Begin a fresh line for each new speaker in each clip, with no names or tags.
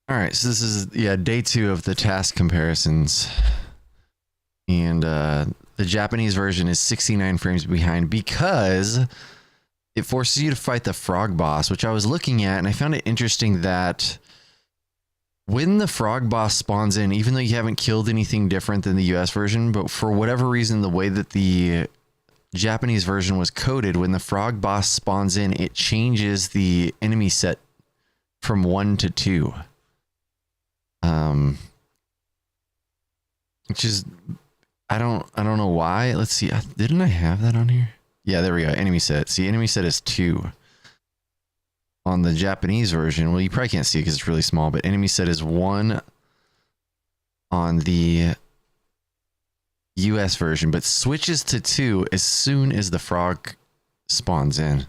All right, so this is day 2 of the task comparisons, and the Japanese version is 69 frames behind because it forces you to fight the frog boss, which I was looking at, and I found it interesting that when the frog boss spawns in, even though you haven't killed anything different than the US version, but for whatever reason, the way that the Japanese version was coded, when the frog boss spawns in, it changes the enemy set from 1 to 2. Which is, I don't know why. Let's see. Didn't I have that on here? Yeah, there we go. Enemy set. See, enemy set is 2 on the Japanese version. Well, you probably can't see it because it's really small, but enemy set is 1 on the US version, but switches to 2 as soon as the frog spawns in.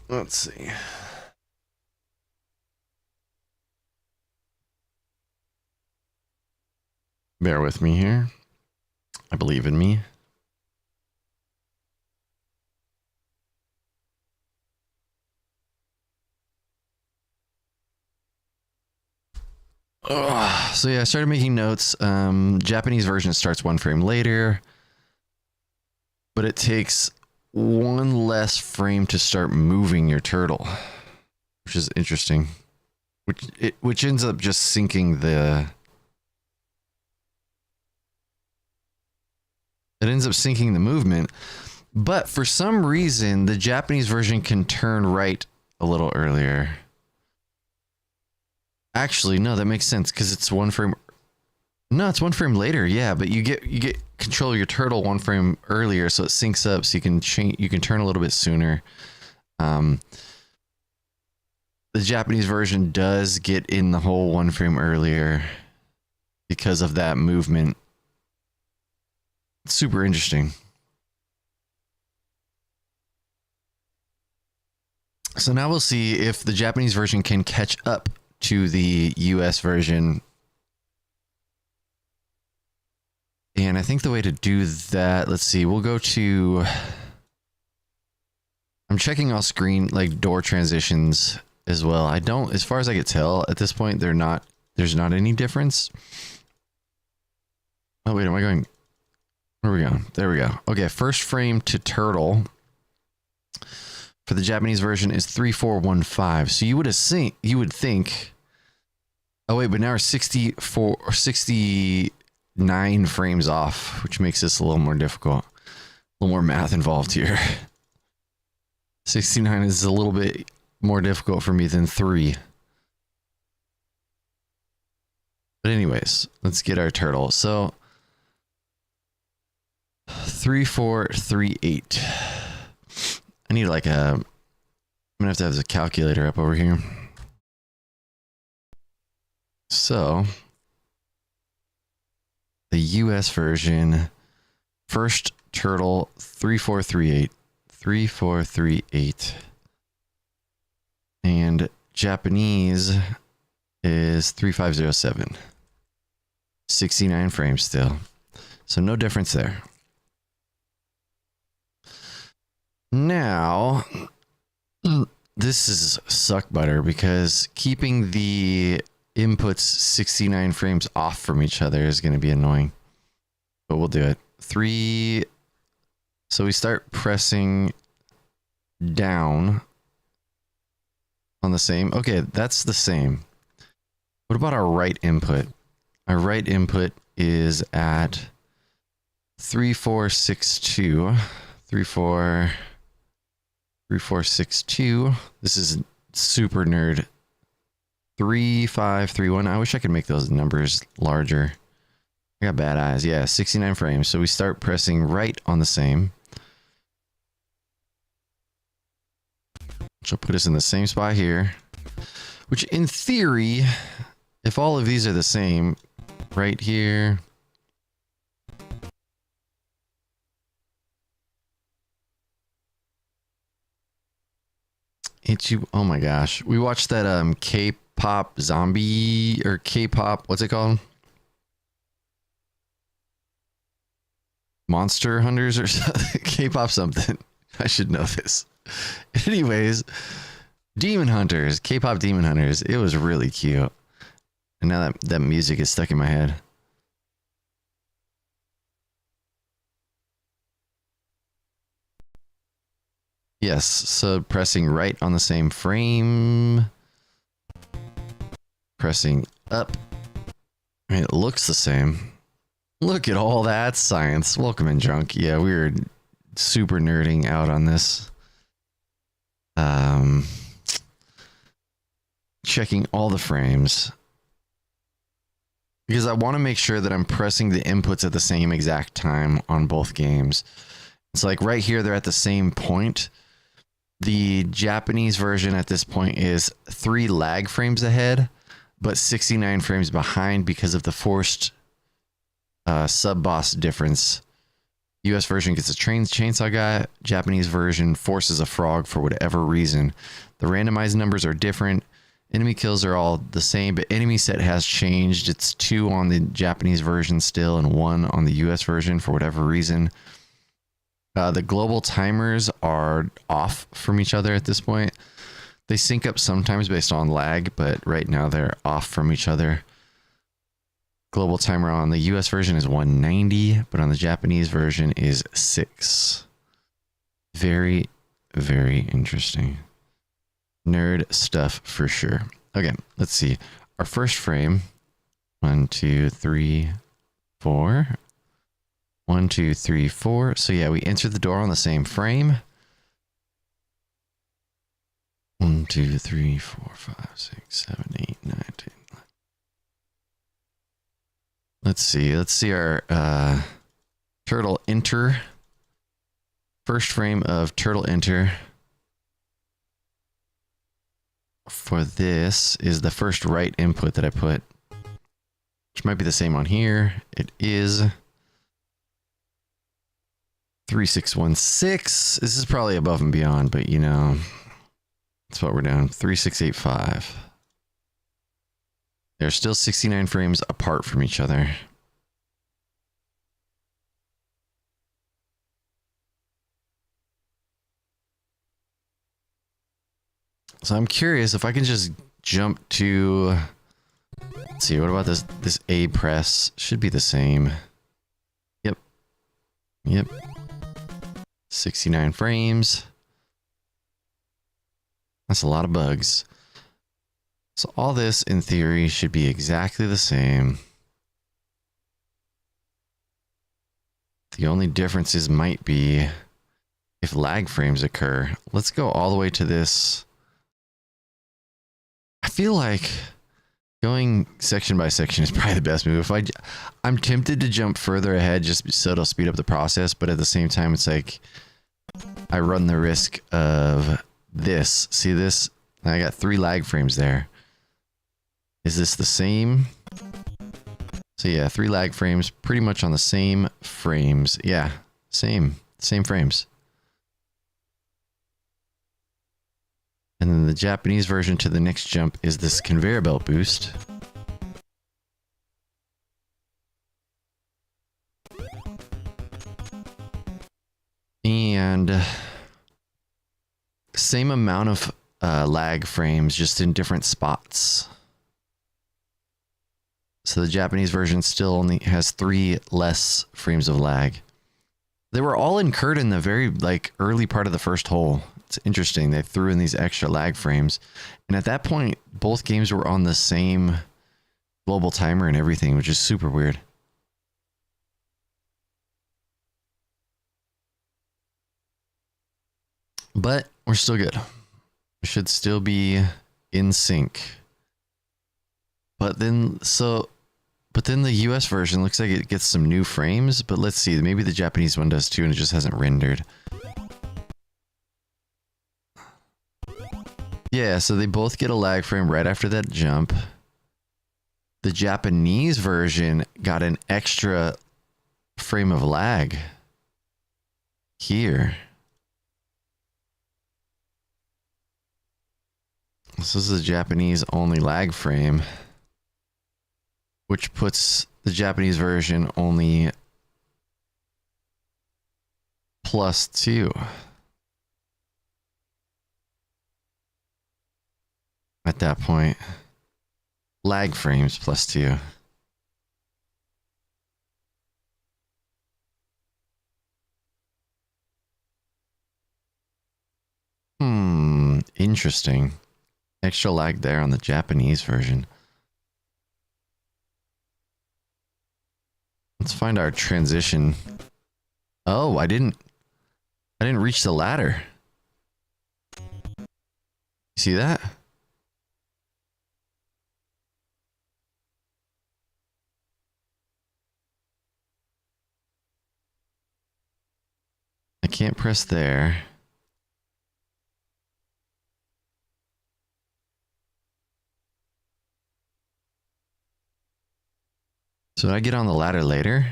Let's see. Bear with me here. I believe in me. So yeah, I started making notes. Japanese version starts 1 frame later, but it takes 1 less frame to start moving your turtle, which is interesting. Which ends up just sinking the. It ends up sinking the movement, but for some reason, the Japanese version can turn right a little earlier. Actually, no, that makes sense because it's 1 frame. No, it's 1 frame later. Yeah, but you get control of your turtle 1 frame earlier, so it syncs up, so you can change. You can turn a little bit sooner. The Japanese version does get in the whole 1 frame earlier because of that movement. Super interesting. So now we'll see if the Japanese version can catch up to the US version. And I think the way to do that, let's see, we'll go to, I'm checking all screen, like door transitions as well. I don't, as far as I can tell at this point, there's not any difference. Oh wait, am I going? Where are we going? There we go. Okay, first frame to turtle for the Japanese version is 3415. So you would think. Oh wait, but now we're 64 or 69 frames off, which makes this a little more difficult. A little more math involved here. 69 is a little bit more difficult for me than 3. But anyways, let's get our turtle. So 3438. I need like I'm gonna have to have the calculator up over here. So the US version, first turtle 3438, 3438, and Japanese is 3507. 69 frames still, so no difference there. Now, this is suck butter because keeping the inputs 69 frames off from each other is going to be annoying, but we'll do it. 3. So we start pressing down on the same. Okay, that's the same. What about our right input? Our right input is at 3462. 3462. This is super nerd. 3531. I wish I could make those numbers larger. I got bad eyes. Yeah, 69 frames. So we start pressing right on the same, which will put us in the same spot here. Which in theory, if all of these are the same, right here. Oh my gosh. We watched that K-pop zombie or K-pop, what's it called? Monster Hunters or something. K-pop something. I should know this. Anyways, Demon Hunters, K-pop Demon Hunters. It was really cute. And now that music is stuck in my head. Yes, so pressing right on the same frame. Pressing up. I mean, it looks the same. Look at all that science. Welcome in, Drunk. Yeah, we were super nerding out on this. Checking all the frames. Because I want to make sure that I'm pressing the inputs at the same exact time on both games. It's like right here, they're at the same point. The Japanese version at this point is 3 lag frames ahead, but 69 frames behind because of the forced sub-boss difference. US version gets a chainsaw guy. Japanese version forces a frog for whatever reason. The randomized numbers are different. Enemy kills are all the same, but enemy set has changed. It's 2 on the Japanese version still and 1 on the US version for whatever reason. The global timers are off from each other at this point. They sync up sometimes based on lag, but right now they're off from each other. Global timer on the US version is 190, but on the Japanese version is 6. Very, very interesting. Nerd stuff for sure. Okay, let's see. Our first frame. 1, 2, 3, 4. 1, 2, 3, 4. So yeah, we enter the door on the same frame. 1, 2, 3, 4, 5, 6, 7, 8, 9, 10. Let's see. Let's see our turtle enter. First frame of turtle enter for this is the first right input that I put, which might be the same on here. It is 3616. This is probably above and beyond, but you know, that's what we're doing. 3685. They're still 69 frames apart from each other. So I'm curious if I can just jump to, let's see, what about this A press? Should be the same. Yep. 69 frames. That's a lot of bugs. So all this, in theory, should be exactly the same. The only differences might be if lag frames occur. Let's go all the way to this. I feel like going section by section is probably the best move. I'm tempted to jump further ahead just so it'll speed up the process, but at the same time, it's like I run the risk of this. See this? I got 3 lag frames there. Is this the same? So yeah, 3 lag frames, pretty much on the same frames. Yeah, same frames. And then the Japanese version to the next jump is this conveyor belt boost. And same amount of lag frames, just in different spots. So the Japanese version still only has 3 less frames of lag. They were all incurred in the very early part of the first hole. It's interesting. They threw in these extra lag frames. And at that point, both games were on the same global timer and everything, which is super weird. But we're still good. We should still be in sync. But then the US version looks like it gets some new frames, but let's see. Maybe the Japanese one does too and it just hasn't rendered. Yeah, so they both get a lag frame right after that jump. The Japanese version got an extra frame of lag here. This is the Japanese only lag frame, which puts the Japanese version only +2. at that point. Lag frames +2. Interesting. Extra lag there on the Japanese version. Let's find our transition. Oh, I didn't reach the ladder. See that? I can't press there. So did I get on the ladder later?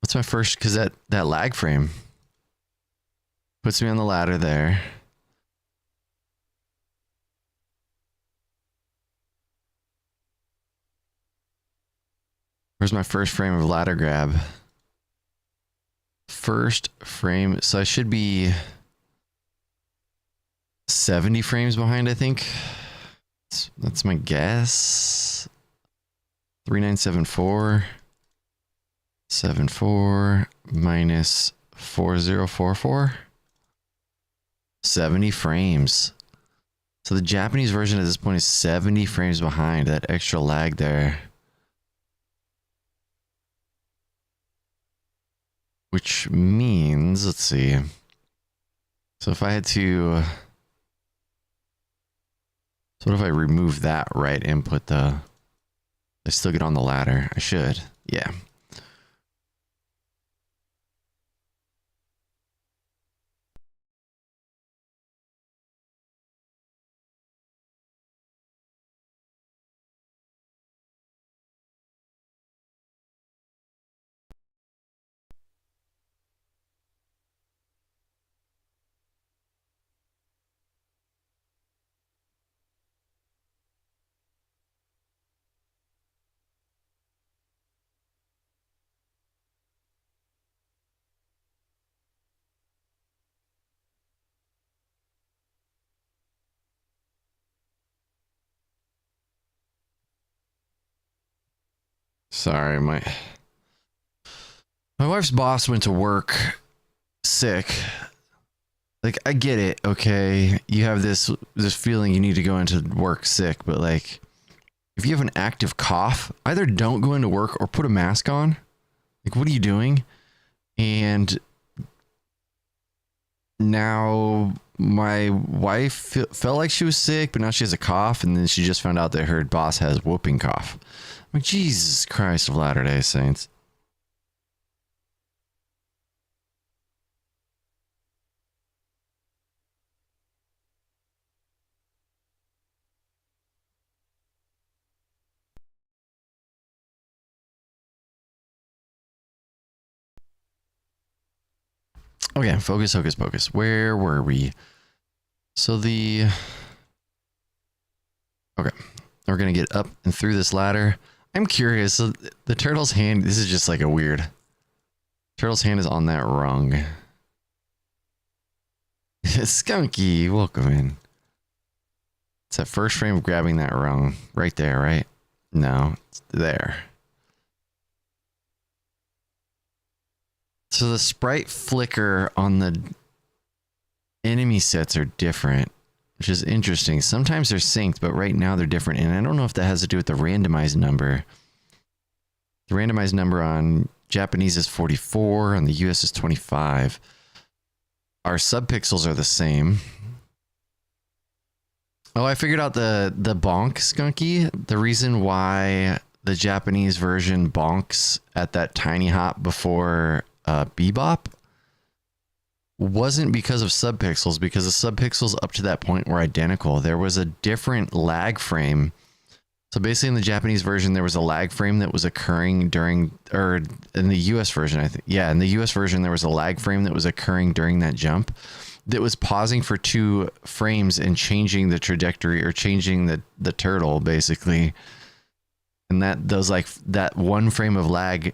What's my first? Because that lag frame puts me on the ladder there. Where's my first frame of ladder grab? First frame. So I should be 70 frames behind, I think. That's my guess. 3974. 74 minus 4044. 70 frames. So the Japanese version at this point is 70 frames behind. That extra lag there. Which means, let's see. So if I had to... So what if I remove that right input though? I still get on the ladder. I should. Yeah. Sorry, my wife's boss went to work sick. Like, I get it, okay? You have this feeling you need to go into work sick, but like, if you have an active cough, either don't go into work or put a mask on. Like, what are you doing? And now my wife felt like she was sick, but now she has a cough, and then she just found out that her boss has whooping cough. I'm like, Jesus Christ of Latter-day Saints. Okay, focus, hocus pocus. Where were we? So okay, we're gonna get up and through this ladder. I'm curious, so the turtle's hand, this is just like a weird... Turtle's hand is on that rung. Skunky, welcome in. It's that first frame of grabbing that rung. Right there, right? No, it's there. So the sprite flicker on the enemy sets are different, which is interesting. Sometimes they're synced, but right now they're different. And I don't know if that has to do with the randomized number. The randomized number on Japanese is 44, on the US is 25. Our subpixels are the same. Oh, I figured out the bonk, Skunky. The reason why the Japanese version bonks at that tiny hop before Bebop wasn't because of subpixels, because the subpixels up to that point were identical. There was a different lag frame. So basically in the Japanese version, there was a lag frame that was occurring during, or in the US version, I think. Yeah, in the US version, there was a lag frame that was occurring during that jump that was pausing for 2 frames and changing the trajectory, or changing the turtle basically. And that 1 frame of lag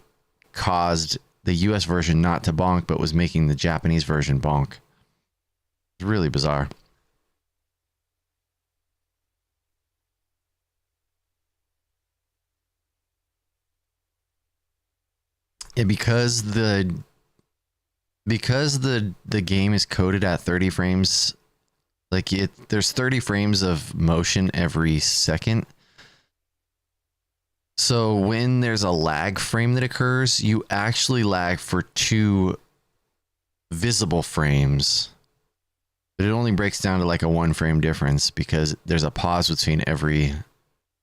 caused the US version not to bonk, but was making the Japanese version bonk. It's really bizarre. Yeah, because the game is coded at 30 frames, like there's 30 frames of motion every second. So when there's a lag frame that occurs, you actually lag for 2 visible frames. But it only breaks down to like a 1 frame difference because there's a pause between every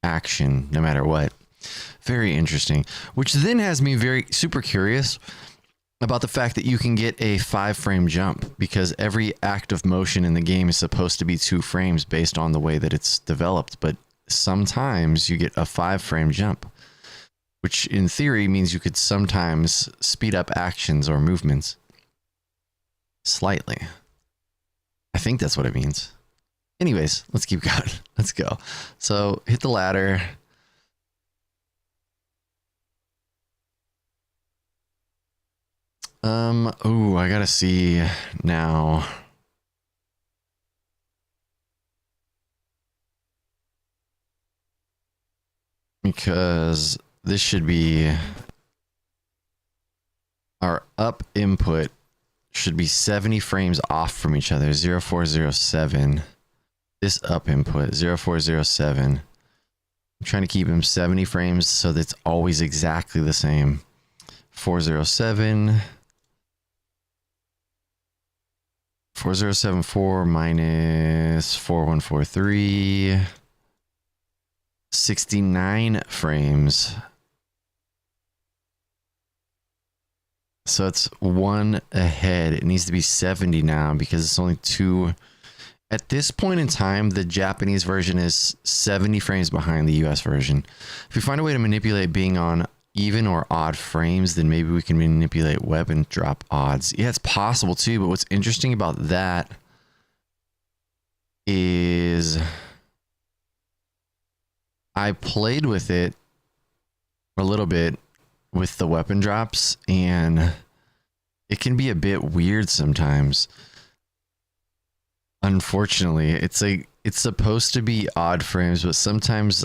action, no matter what. Very interesting. Which then has me very super curious about the fact that you can get a 5 frame jump, because every act of motion in the game is supposed to be 2 frames based on the way that it's developed. But sometimes you get a 5 frame jump, which in theory means you could sometimes speed up actions or movements slightly. I think that's what it means. Anyways, let's keep going. Let's go. So hit the ladder. Oh, I gotta see now. Because this should be our up input should be 70 frames off from each other. 0407. This up input 0407. I'm trying to keep him 70 frames so that it's always exactly the same. 407. 4074 minus 4143. 69 frames. So it's 1 ahead. It needs to be 70 now because it's only 2. At this point in time, the Japanese version is 70 frames behind the US version. If we find a way to manipulate being on even or odd frames, then maybe we can manipulate weapon drop odds. Yeah, it's possible too, but what's interesting about that is I played with it a little bit with the weapon drops, and it can be a bit weird sometimes. Unfortunately, it's supposed to be odd frames, but sometimes,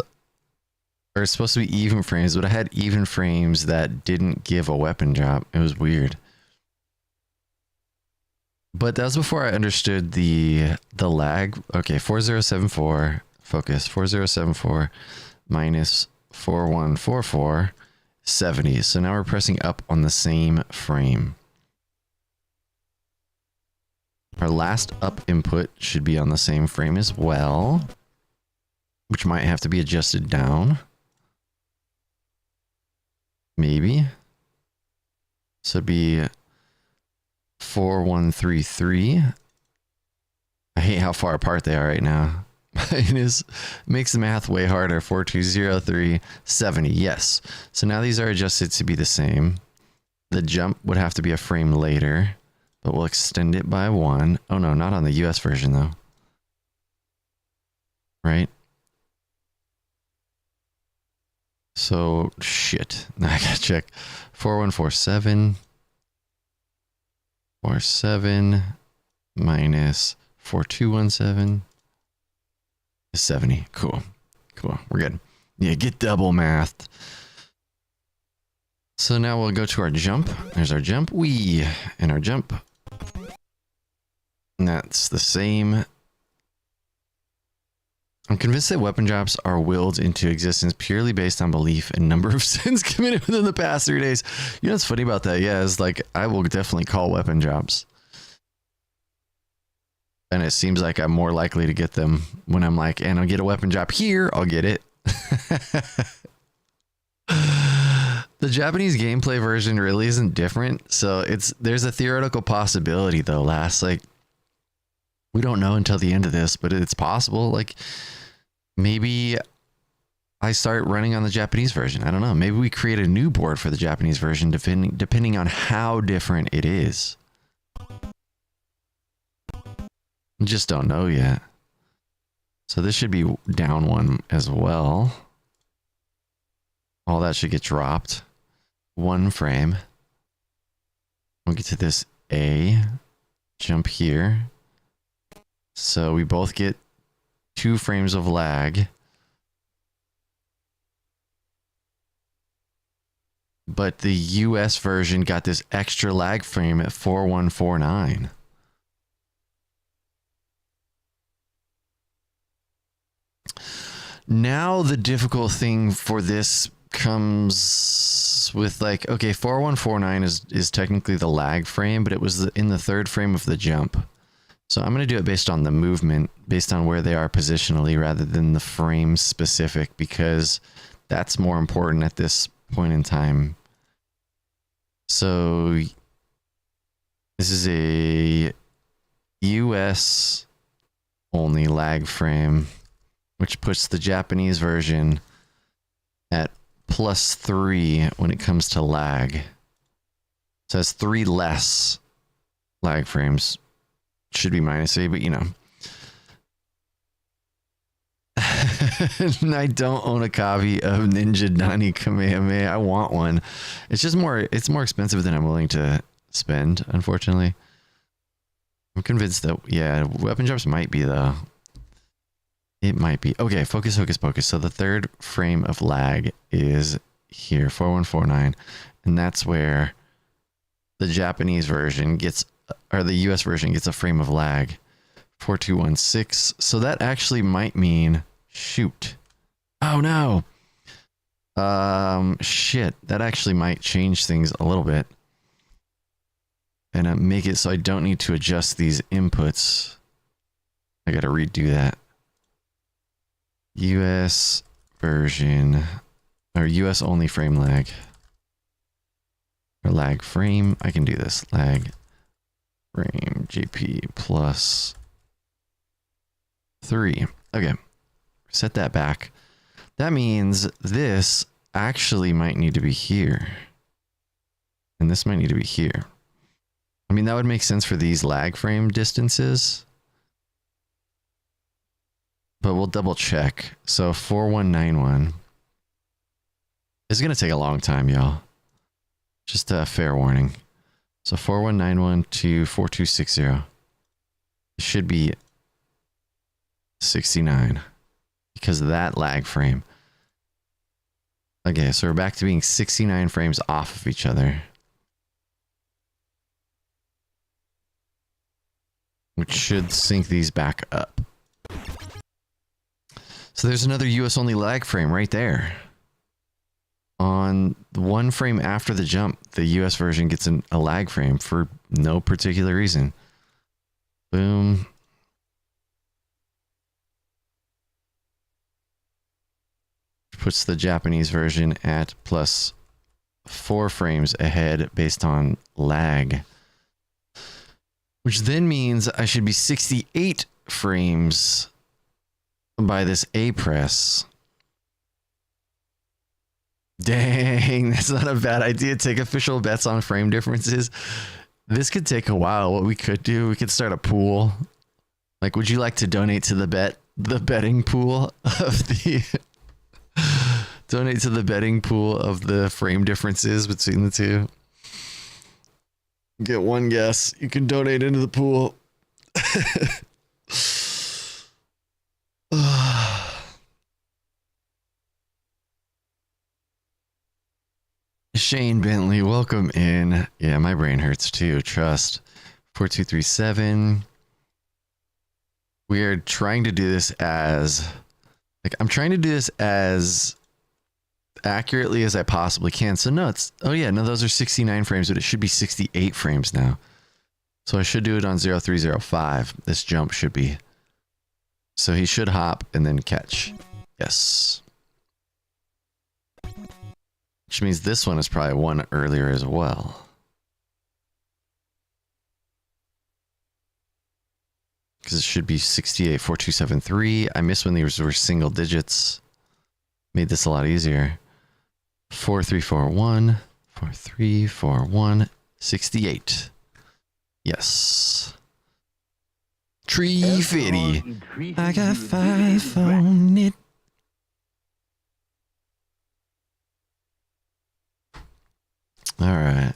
or it's supposed to be even frames, but I had even frames that didn't give a weapon drop. It was weird. But that was before I understood the lag. Okay, 4074, focus, 4074 minus 4144, 70. So now we're pressing up on the same frame. Our last up input should be on the same frame as well, which might have to be adjusted down. Maybe. So it'd be 4133. I hate how far apart they are right now. It makes the math way harder. 4203, 70. Yes. So now these are adjusted to be the same. The jump would have to be a frame later, but we'll extend it by 1. Oh no, not on the US version though. Right? So shit. Now I gotta check. 4147. 47 minus 4217 is 70. Cool. Cool. We're good. Yeah, get double mathed. So now we'll go to our jump. There's our jump. And our jump. And that's the same. I'm convinced that weapon drops are willed into existence purely based on belief and number of sins committed within the past 3 days. You know what's funny about that? Yeah, it's like I will definitely call weapon drops. And it seems like I'm more likely to get them when I'm like, and I'll get a weapon drop here, I'll get it. The Japanese gameplay version really isn't different. So there's a theoretical possibility though, like we don't know until the end of this, but it's possible. Like maybe I start running on the Japanese version. I don't know. Maybe we create a new board for the Japanese version depending on how different it is. Just don't know yet. So this should be down 1 as well. All that should get dropped. 1 frame. We'll get to this A. Jump here. So we both get 2 frames of lag. but the US version got this extra lag frame at 4149. Now the difficult thing for this comes with like, okay, 4149 is technically the lag frame, but it was in the third frame of the jump. So I'm going to do it based on the movement, based on where they are positionally rather than the frame specific, because that's more important at this point in time. So this is a US only lag frame, which puts the Japanese version at +3 when it comes to lag. So it has 3 less lag frames. Should be -8, but you know. I don't own a copy of Ninja Nani Kamehameha. I want one. It's just it's more expensive than I'm willing to spend, unfortunately. I'm convinced that, yeah, weapon jumps might be though. It might be. Okay, focus, focus, focus. So the third frame of lag is here, 4149. And that's where the Japanese version gets, or the US version gets a frame of lag. 4216. So that actually might mean, shoot. Oh no. Shit. That actually might change things a little bit. And make it so I don't need to adjust these inputs. I gotta redo that. US version, or US only frame lag. Or lag frame. I can do this. Lag frame JP plus 3. Okay. Set that back. That means this actually might need to be here. And this might need to be here. I mean, that would make sense for these lag frame distances. But we'll double check. So 4191. This is going to take a long time, y'all. Just a fair warning. So 4191 to 4260. It should be 69 because of that lag frame. Okay, so we're back to being 69 frames off of each other, which should sync these back up. So there's another US only lag frame right there. On the one frame after the jump, the US version gets a lag frame for no particular reason. Boom. Puts the Japanese version at +4 frames ahead based on lag. Which then means I should be 68 frames by this A press. Dang, that's not a bad idea. Take official bets on frame differences. This could take a while. What we could do, we could start a pool. Like, would you like to donate to the betting pool of the donate to the betting pool of the frame differences between the two? Get one guess. You can donate into the pool. Shane Bentley, welcome in. Yeah, my brain hurts too. Trust. 4237. We are trying to do this as, like, I'm trying to do this as accurately as I possibly can. So no, it's, oh yeah, no, those are 69 frames, but it should be 68 frames now. So I should do it on 0305. This jump should be. So he should hop and then catch. Yes. Which means this one is probably one earlier as well. Because it should be 68, 4273. I missed when these were single digits. Made this a lot easier. 4341, 4341, 68. Yes. Tree fitty. I got 5 on it. All right.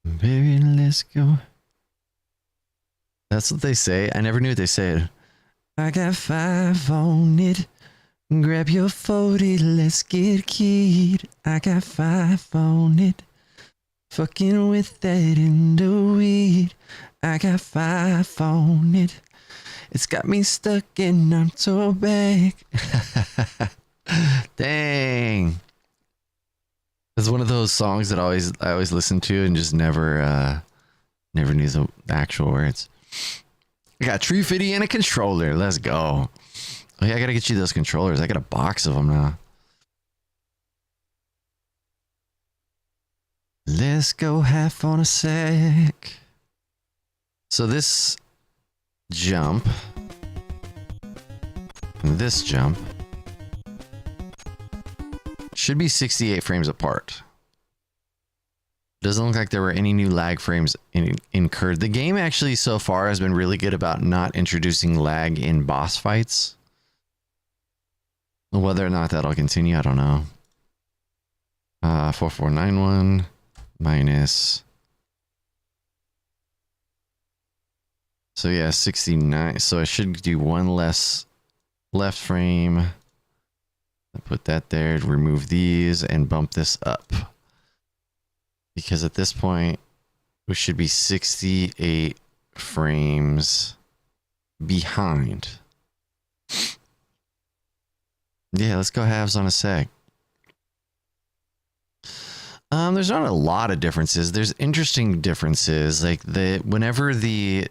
Baby, let's go. That's what they say. I never knew what they said. I got 5 on it. Grab your 40, let's get keyed. I got 5 on it. Fucking with that in the weed. I got 5 on it. It's got me stuck and I'm so back. Dang. It's one of those songs that I always listen to and just never knew the actual words. I got Tree Fitty and a controller. Let's go. Oh yeah, I gotta get you those controllers. I got a box of them now. Let's go half on a sec. So this jump and this jump should be 68 frames apart. Doesn't look like there were any new lag frames incurred. The game actually so far has been really good about not introducing lag in boss fights. Whether or not that'll continue, I don't know. 4491 minus. So yeah, 69. So I should do one less left frame. I put that there, remove these, and bump this up. Because at this point, we should be 68 frames behind. Yeah, let's go halves on a sec. There's not a lot of differences. There's interesting differences. Like whenever there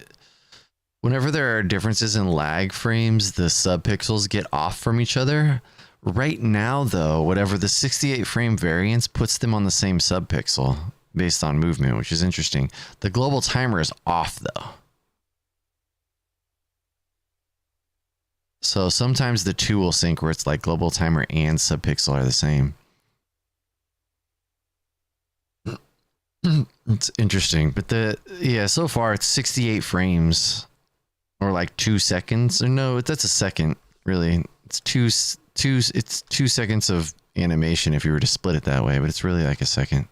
are differences in lag frames, the subpixels get off from each other. Right now, though, whatever the 68 frame variance puts them on the same subpixel based on movement, which is interesting. The global timer is off, though. So sometimes the two will sync where it's like global timer and subpixel are the same. It's interesting, but so far it's 68 frames or like 2 seconds. Or no, that's a second, really. It's 2 seconds of animation if you were to split it that way, but it's really like a second.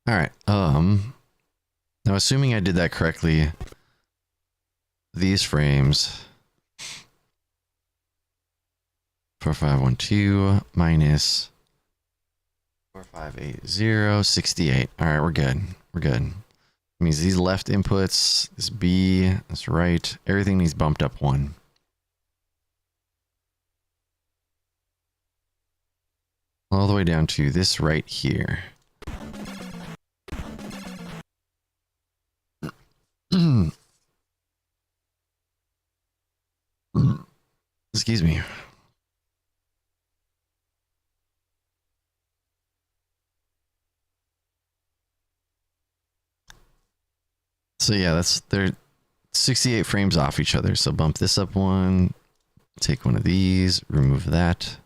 All right. Now assuming I did that correctly, these frames 4512 minus 4580 68. All right, we're good. We're good. Means these left inputs, this B, this right, everything needs bumped up 1. All the way down to this right here. Excuse me. So yeah, they're 68 frames off each other. So bump this up 1, take one of these, remove that,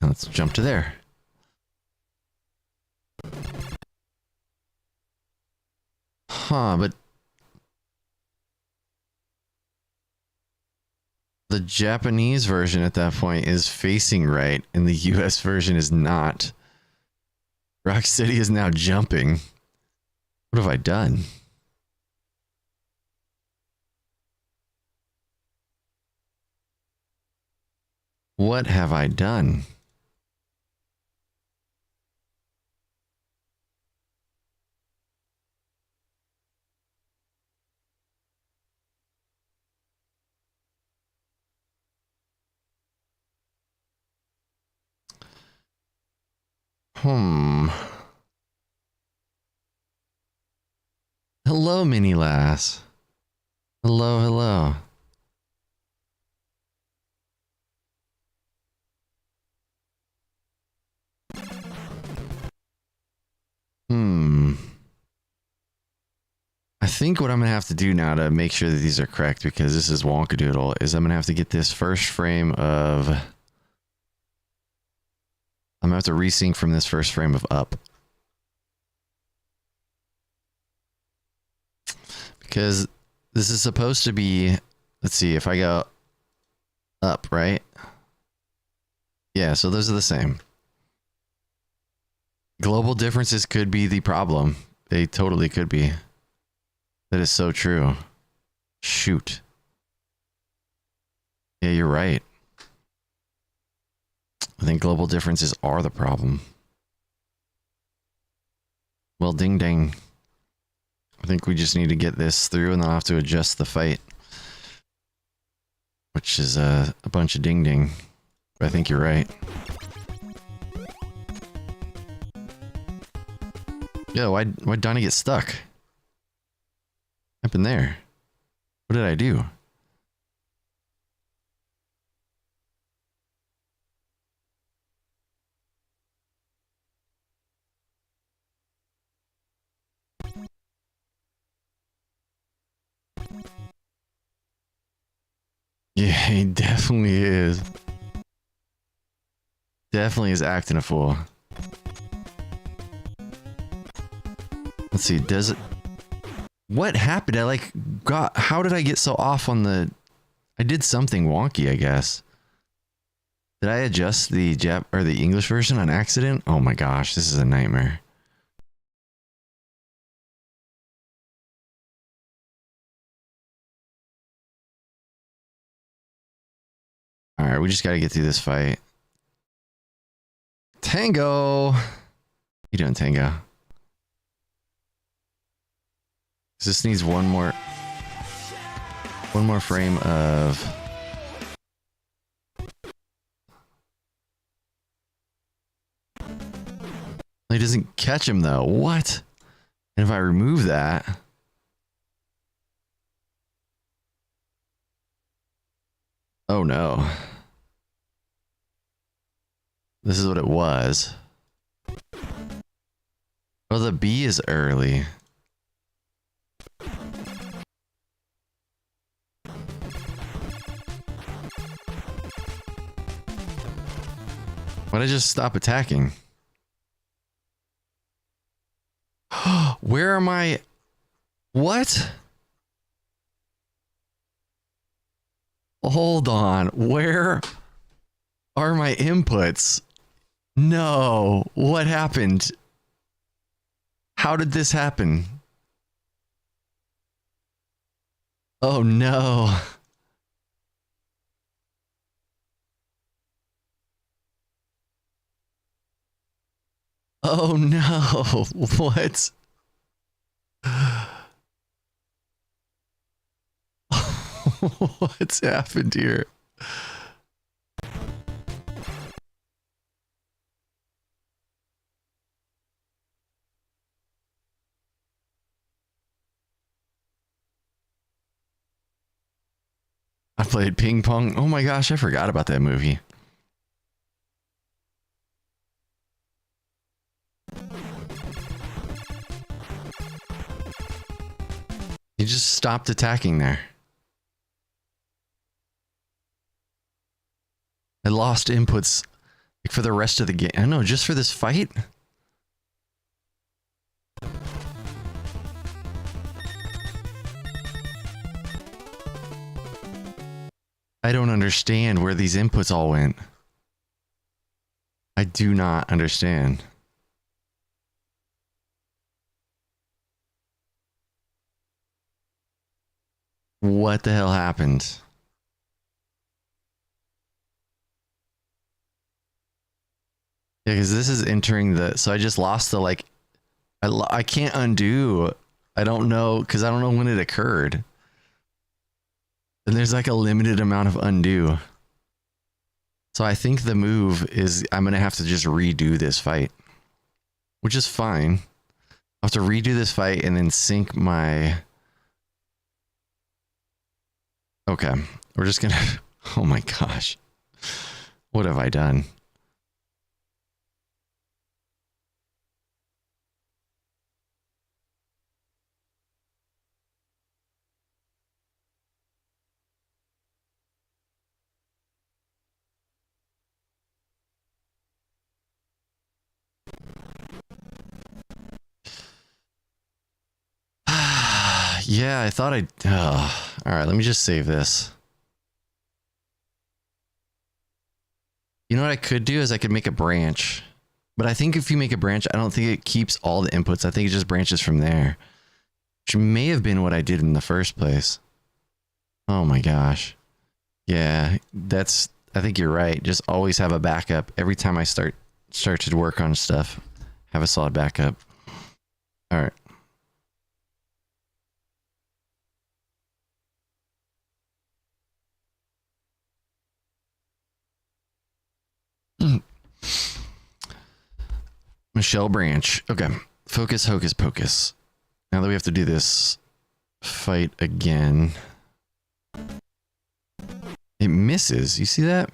and let's jump to there. But the Japanese version at that point is facing right, and the US version is not. Rocksteady is now jumping. What have I done? What have I done? Hello, Mini Lass. Hello, hello. I think what I'm going to have to do now to make sure that these are correct, because this is wonkadoodle, is I'm going to have to get this first frame of... I'm going to have to resync from this first frame of up. Because this is supposed to be... Let's see, if I go up, right? Yeah, so those are the same. Global differences could be the problem. They totally could be. That is so true. Shoot. Yeah, you're right. I think global differences are the problem. Well, ding dang. I think we just need to get this through and then I'll have to adjust the fight. Which is a bunch of ding ding. But I think you're right. Yo, why'd Donnie get stuck? What happened there? What did I do? Yeah, he definitely is. Definitely is acting a fool. Let's see, does it... What happened? I like got... How did I get so off on the... I did something wonky, I guess. Did I adjust the the English version on accident? Oh my gosh, this is a nightmare. Alright, we just gotta get through this fight. Tango! How you doing, Tango? This needs one more frame of... He doesn't catch him though. What? And if I remove that... Oh no. This is what it was. Oh, the B is early. Why'd I just stop attacking? Where am I? What? Hold on. Where are my inputs? No. What happened? How did this happen? Oh no. Oh no. What? What's happened here? I played ping pong. Oh my gosh, I forgot about that movie. You just stopped attacking there. I lost inputs like for the rest of the game. I don't know, just for this fight? I don't understand where these inputs all went. I do not understand. What the hell happened? Yeah, because this is entering the... So I just lost the, like... I can't undo. I don't know, because I don't know when it occurred. And there's like a limited amount of undo. So I think the move is I'm going to have to just redo this fight. Which is fine. I'll have to redo this fight and then sync my... Okay. We're just going to... Oh my gosh. What have I done? Yeah, I thought I'd... Oh. All right, let me just save this. You know what I could do is I could make a branch. But I think if you make a branch, I don't think it keeps all the inputs. I think it just branches from there. Which may have been what I did in the first place. Oh my gosh. Yeah, I think you're right. Just always have a backup. Every time I start to work on stuff, have a solid backup. All right. Michelle Branch. Okay. Focus, hocus pocus. Now that we have to do this fight again. It misses. You see that?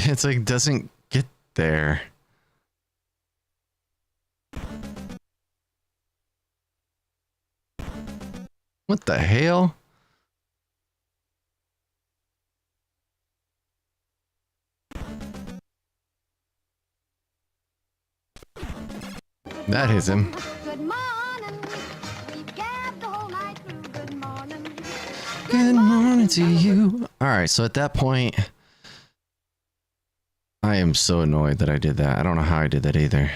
It's like doesn't get there. What the hell? That hits him.
Good morning. We've gabbed the whole night through. Good morning.
Good morning to you. All right, so at that point, I am so annoyed that I did that. I don't know how I did that either.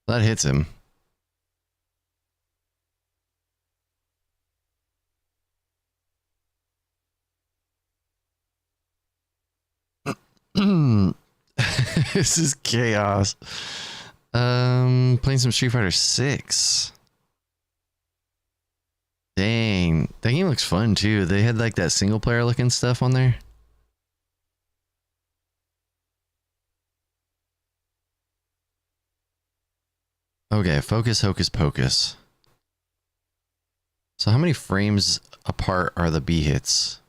That hits him. This is chaos. Playing some Street Fighter 6. Dang, that game looks fun too. They had like that single player looking stuff on there. Okay, focus, hocus pocus. So how many frames apart are the B hits?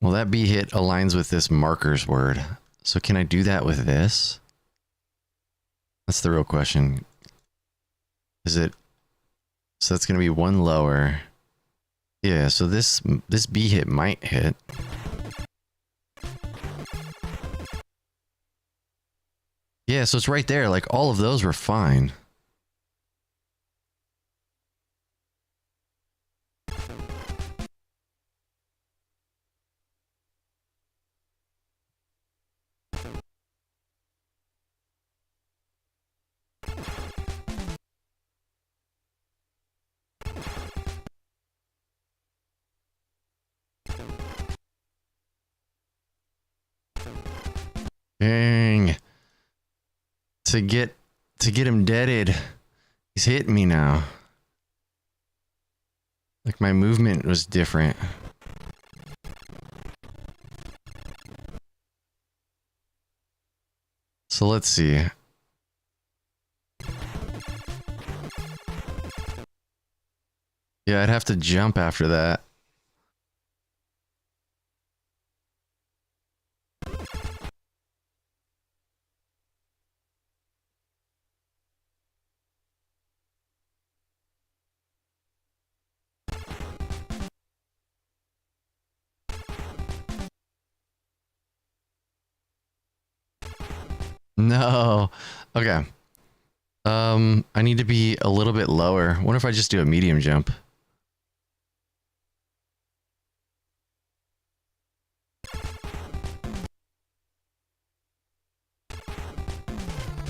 Well, that B hit aligns with this markers word. So can I do that with this? That's the real question. Is it... So that's going to be one lower. Yeah, so this B hit might hit. Yeah, so it's right there. Like, all of those were fine. Dang. To get him deaded. He's hitting me now. Like my movement was different. So let's see. Yeah, I'd have to jump after that. No. Okay. I need to be a little bit lower. What if I just do a medium jump?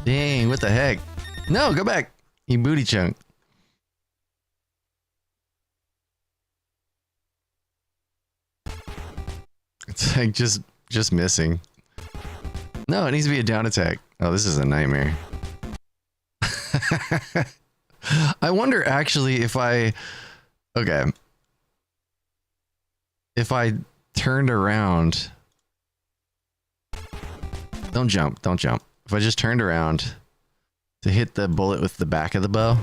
Dang, what the heck? No, go back. You booty chunk. It's like just missing. No, it needs to be a down attack. Oh, this is a nightmare. I wonder actually if I... Okay. If I turned around... Don't jump. Don't jump. If I just turned around to hit the bullet with the back of the bow...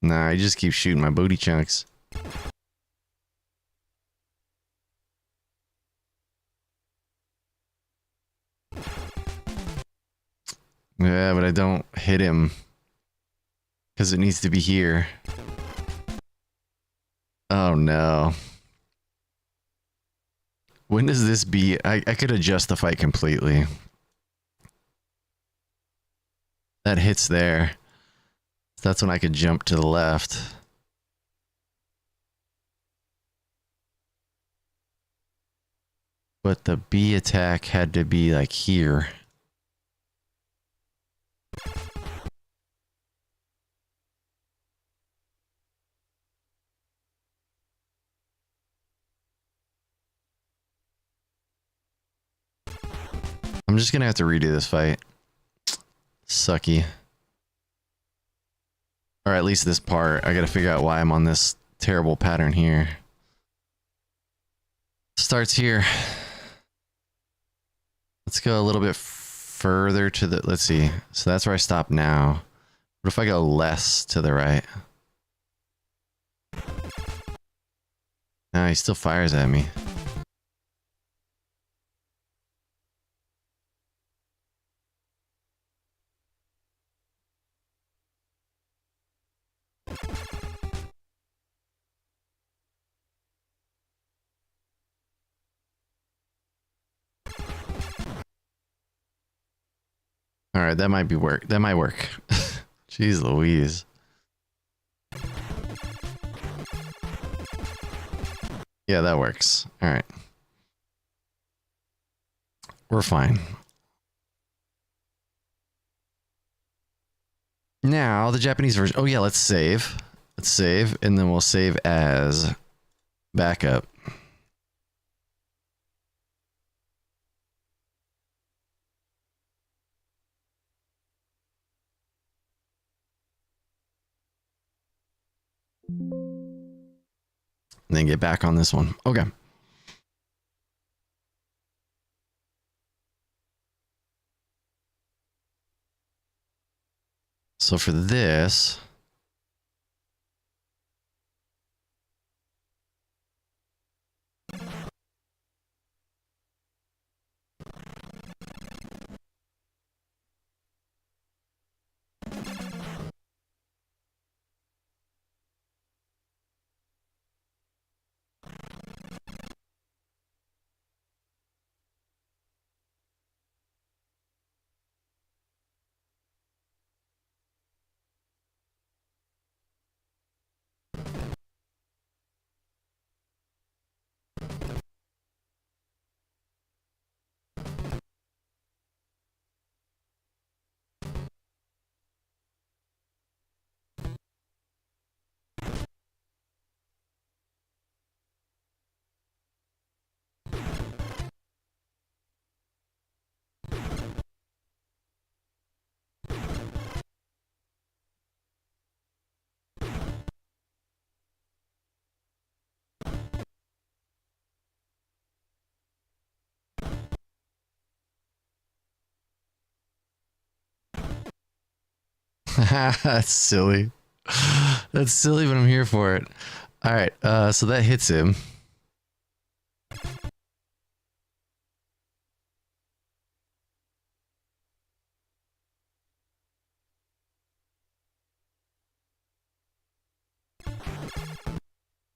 Nah, I just keep shooting my booty chunks. Yeah, but I don't hit him. Because it needs to be here. Oh no. When does this be? I could adjust the fight completely. That hits there. That's when I could jump to the left. But the B attack had to be like here. I'm just gonna have to redo this fight. Sucky. Or at least this part. I gotta figure out why I'm on this terrible pattern here. Starts here. Let's go a little bit further to the... Let's see. So that's where I stop now. What if I go less to the right? No, he still fires at me. All right, that might be work. That might work. Jeez Louise. Yeah, that works. All right. We're fine. Now, the Japanese version. Oh, yeah, let's save. Let's save, and then we'll save as backup. And then get back on this one. Okay. So for this... That's silly. That's silly, but I'm here for it. All right, so that hits him.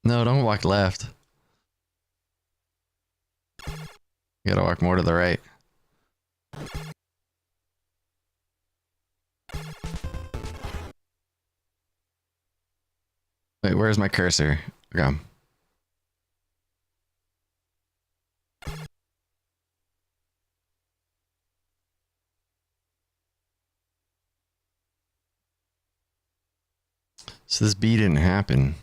No, don't walk left. You gotta walk more to the right. Wait, where's my cursor? Okay. So this B didn't happen.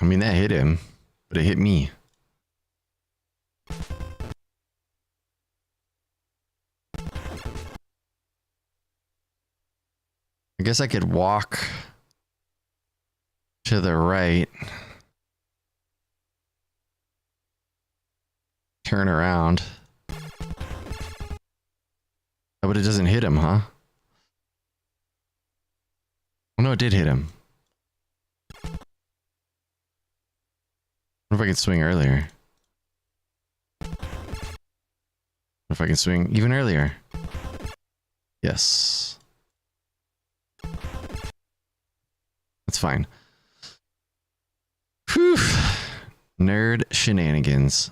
I mean, that hit him, but it hit me. I guess I could walk to the right. Turn around. Oh, but it doesn't hit him, huh? Oh, no, it did hit him. What if I could swing earlier? What if I can swing even earlier? Yes. That's fine. Whew. Nerd shenanigans.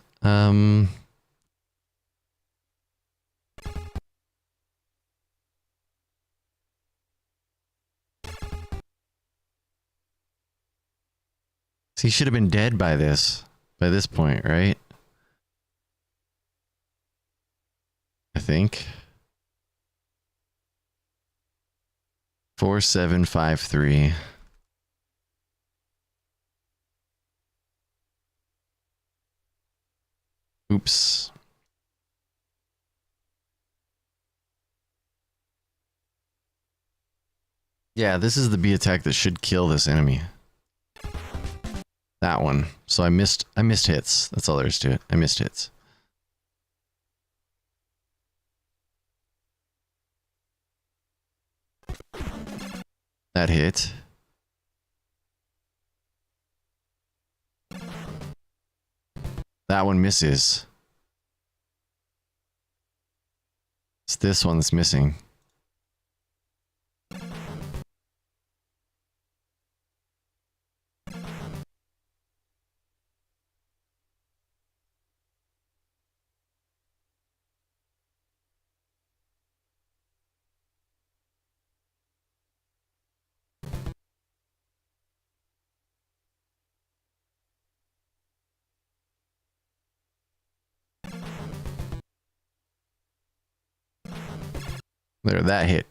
He should have been dead by this point, right? I think. 4753. Oops. Yeah, this is the B attack that should kill this enemy. That one. So I missed hits. That's all there is to it. I missed hits. That hit. That one misses. It's this one that's missing. There, that hit.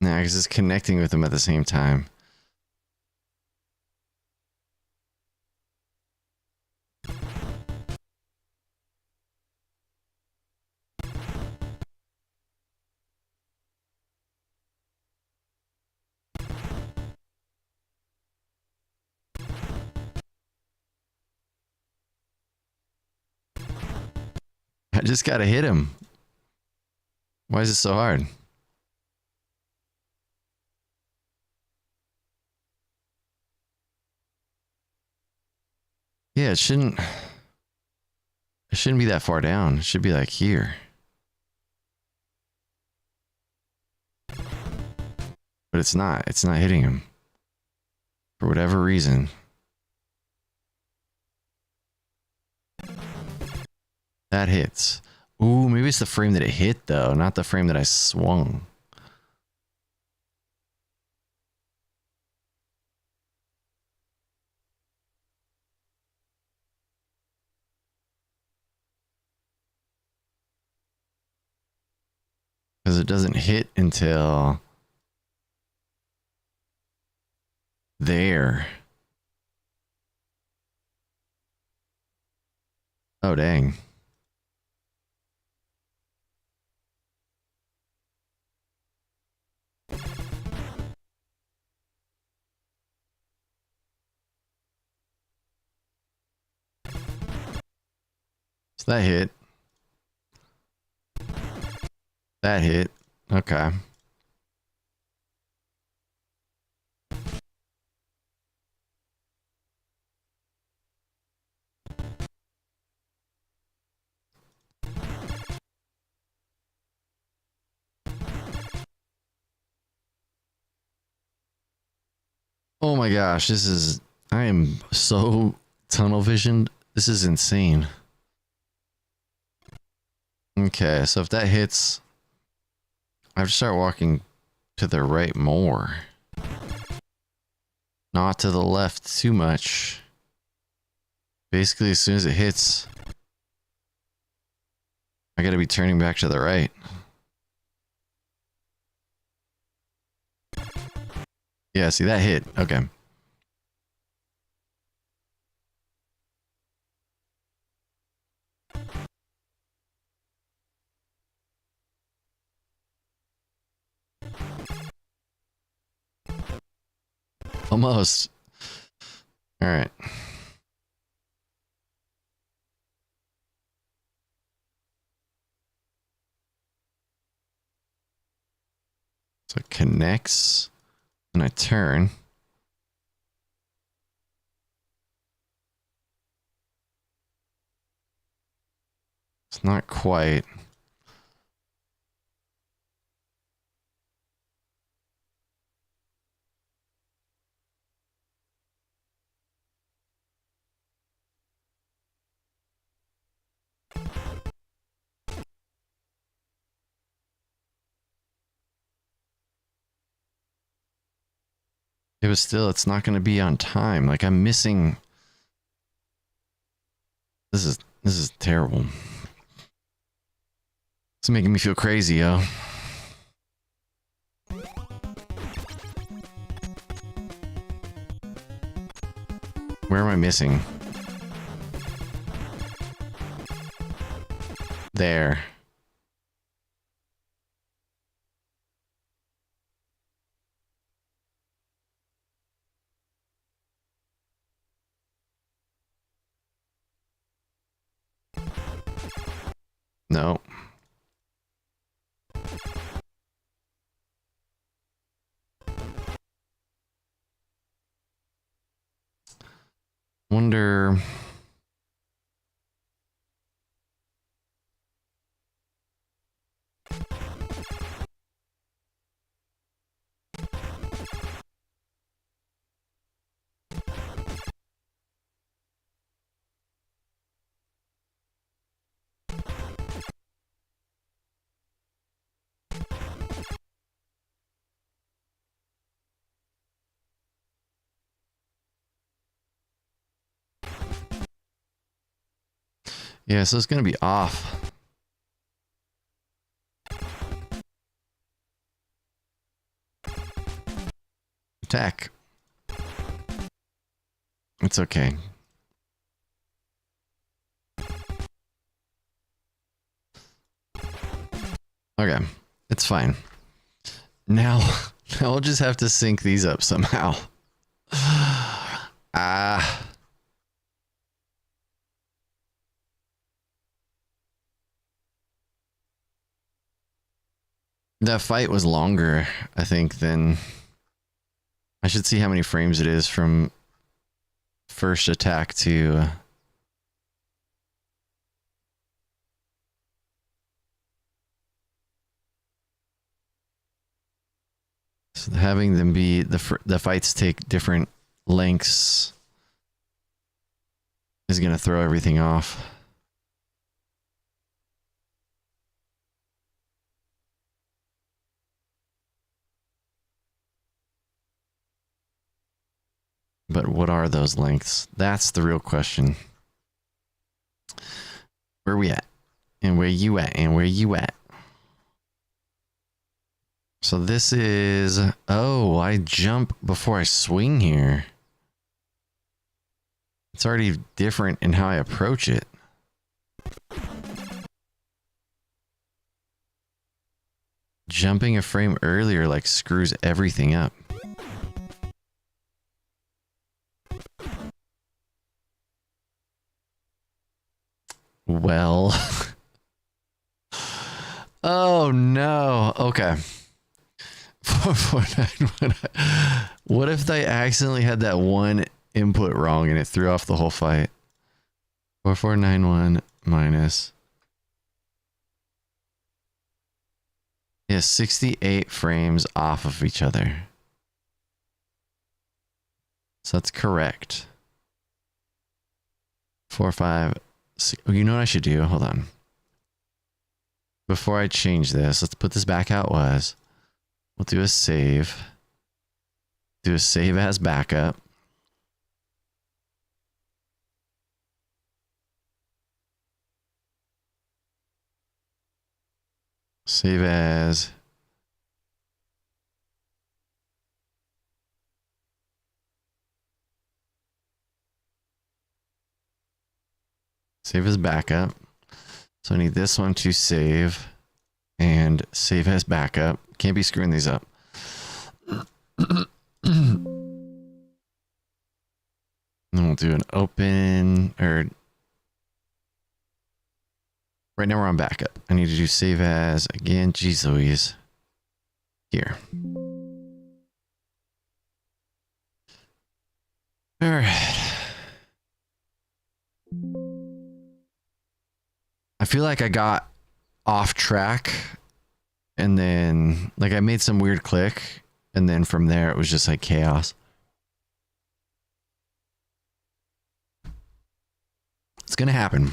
Nah, because it's connecting with them at the same time. I just gotta hit him. Why is it so hard? Yeah, it shouldn't be that far down. It should be like here. But it's not. It's not hitting him. For whatever reason. That hits. Ooh, maybe it's the frame that it hit, though, not the frame that I swung. Because it doesn't hit until there. Oh, dang. So that hit. That hit. Okay. Oh my gosh, I am so tunnel visioned. This is insane. Okay, so if that hits, I have to start walking to the right more. Not to the left too much. Basically, as soon as it hits, I gotta be turning back to the right. Yeah, see that hit. Okay. Almost. All right. So it connects and I turn. It's not quite. It was still, it's not going to be on time. Like I'm missing. This is terrible. It's making me feel crazy, yo. Where am I missing? There. No. Wonder. Yeah, so it's going to be off. Attack. It's okay. Okay. It's fine. Now I'll just have to sync these up somehow. Ah. That fight was longer, I think, than... I should see how many frames it is from first attack to... So having them be... The fights take different lengths is going to throw everything off. But what are those lengths? That's the real question. Where we at? And where you at? And where you at? So this is... Oh, I jump before I swing here. It's already different in how I approach it. Jumping a frame earlier like screws everything up. Well. Oh no. Okay. 4491. What if they accidentally had that one input wrong and it threw off the whole fight? 4491 minus. Yeah, 68 frames off of each other. So that's correct. 4, 5, 6. You know what I should do? Hold on. Before I change this, let's put this back how it was. We'll do a save. Do a save as backup. Save as. Save as backup. So I need this one to save and save as backup. Can't be screwing these up. Then we'll do an open, or right now we're on backup. I need to do save as again. Jeez Louise. Here. All right. I feel like I got off track and then like I made some weird click and then from there it was just like chaos. It's gonna happen.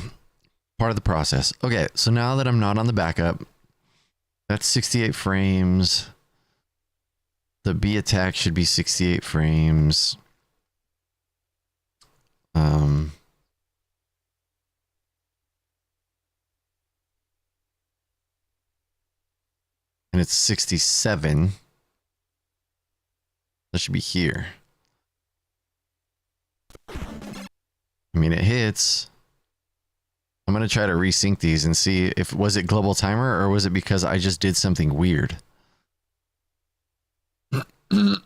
Part of the process. Okay, so now that I'm not on the backup, that's 68 frames. The B attack should be 68 frames. And it's 67. That should be here. I mean, it hits. I'm going to try to resync these and see if was it global timer or was it because I just did something weird.
Good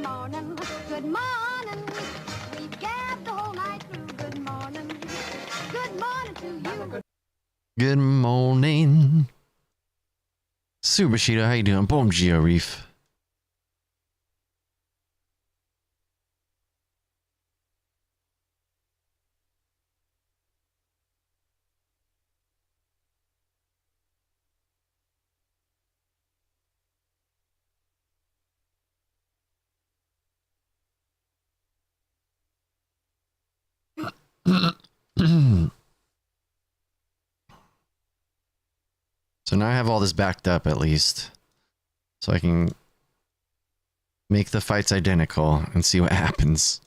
morning, good morning. We've gabbed the whole night through. Good morning. Good morning to you.
Good morning. Subashita, how you doing? Boom, Geo Reef. So now I have all this backed up at least. So I can make the fights identical and see what happens.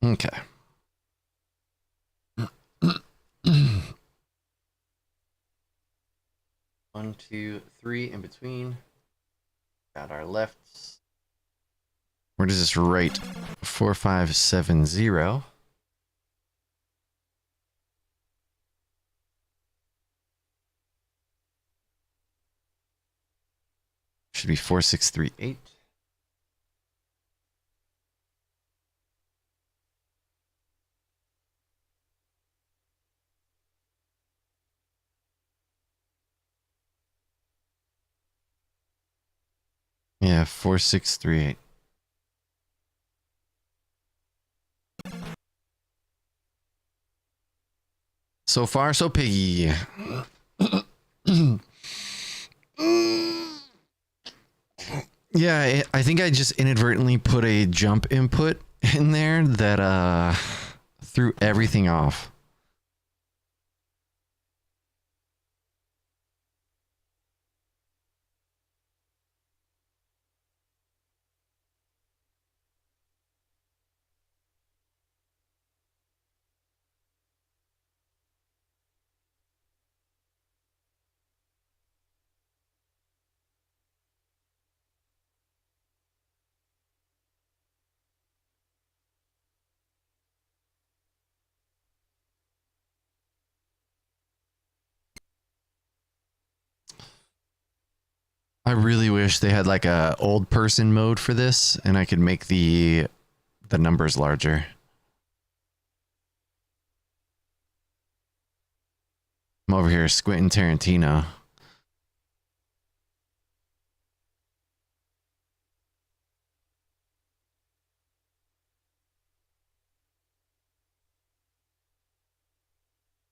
Okay. 1, 2, 3 in between. Got our lefts. Where does this right? 4, 5, 7, 0. Should be 4, 6, 3, 8. Yeah, 4, 6, 3, 8. So far, so piggy. Yeah, I think I just inadvertently put a jump input in there that threw everything off. I really wish they had like a old person mode for this and I could make the numbers larger. I'm over here squinting Tarantino.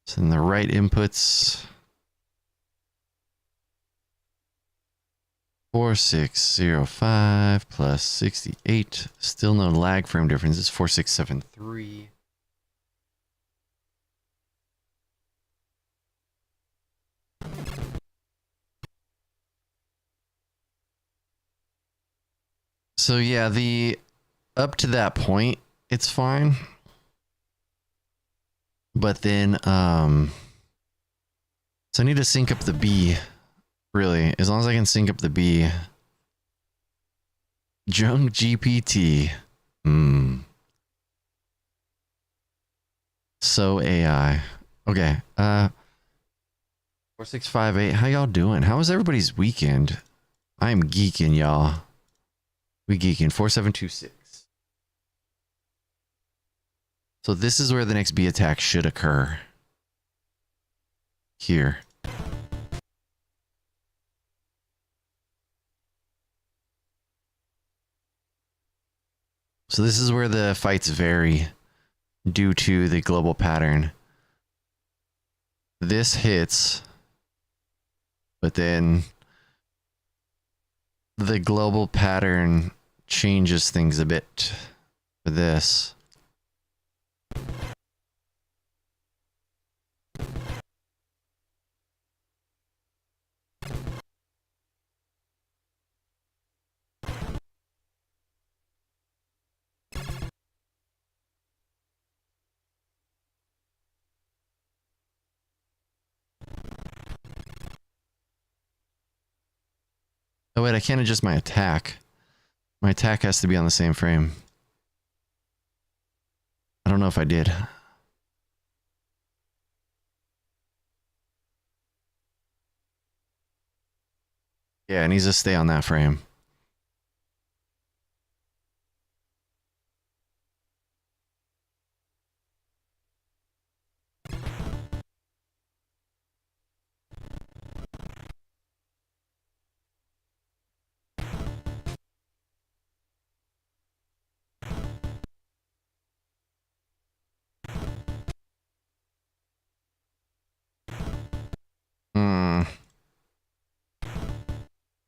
So then the right inputs. 4605 plus 68. Still no lag frame difference. It's 4673. So yeah, the up to that point, it's fine. But then so I need to sync up the B. Really, as long as I can sync up the B. Junk GPT. So AI. Okay. 4658. How y'all doing? How was everybody's weekend? I'm geeking, y'all. We geeking. 4726. So this is where the next B attack should occur. Here. So this is where the fights vary due to the global pattern. This hits, but then the global pattern changes things a bit for this. Oh wait, I can't adjust my attack. My attack has to be on the same frame. I don't know if I did. Yeah, it needs to stay on that frame.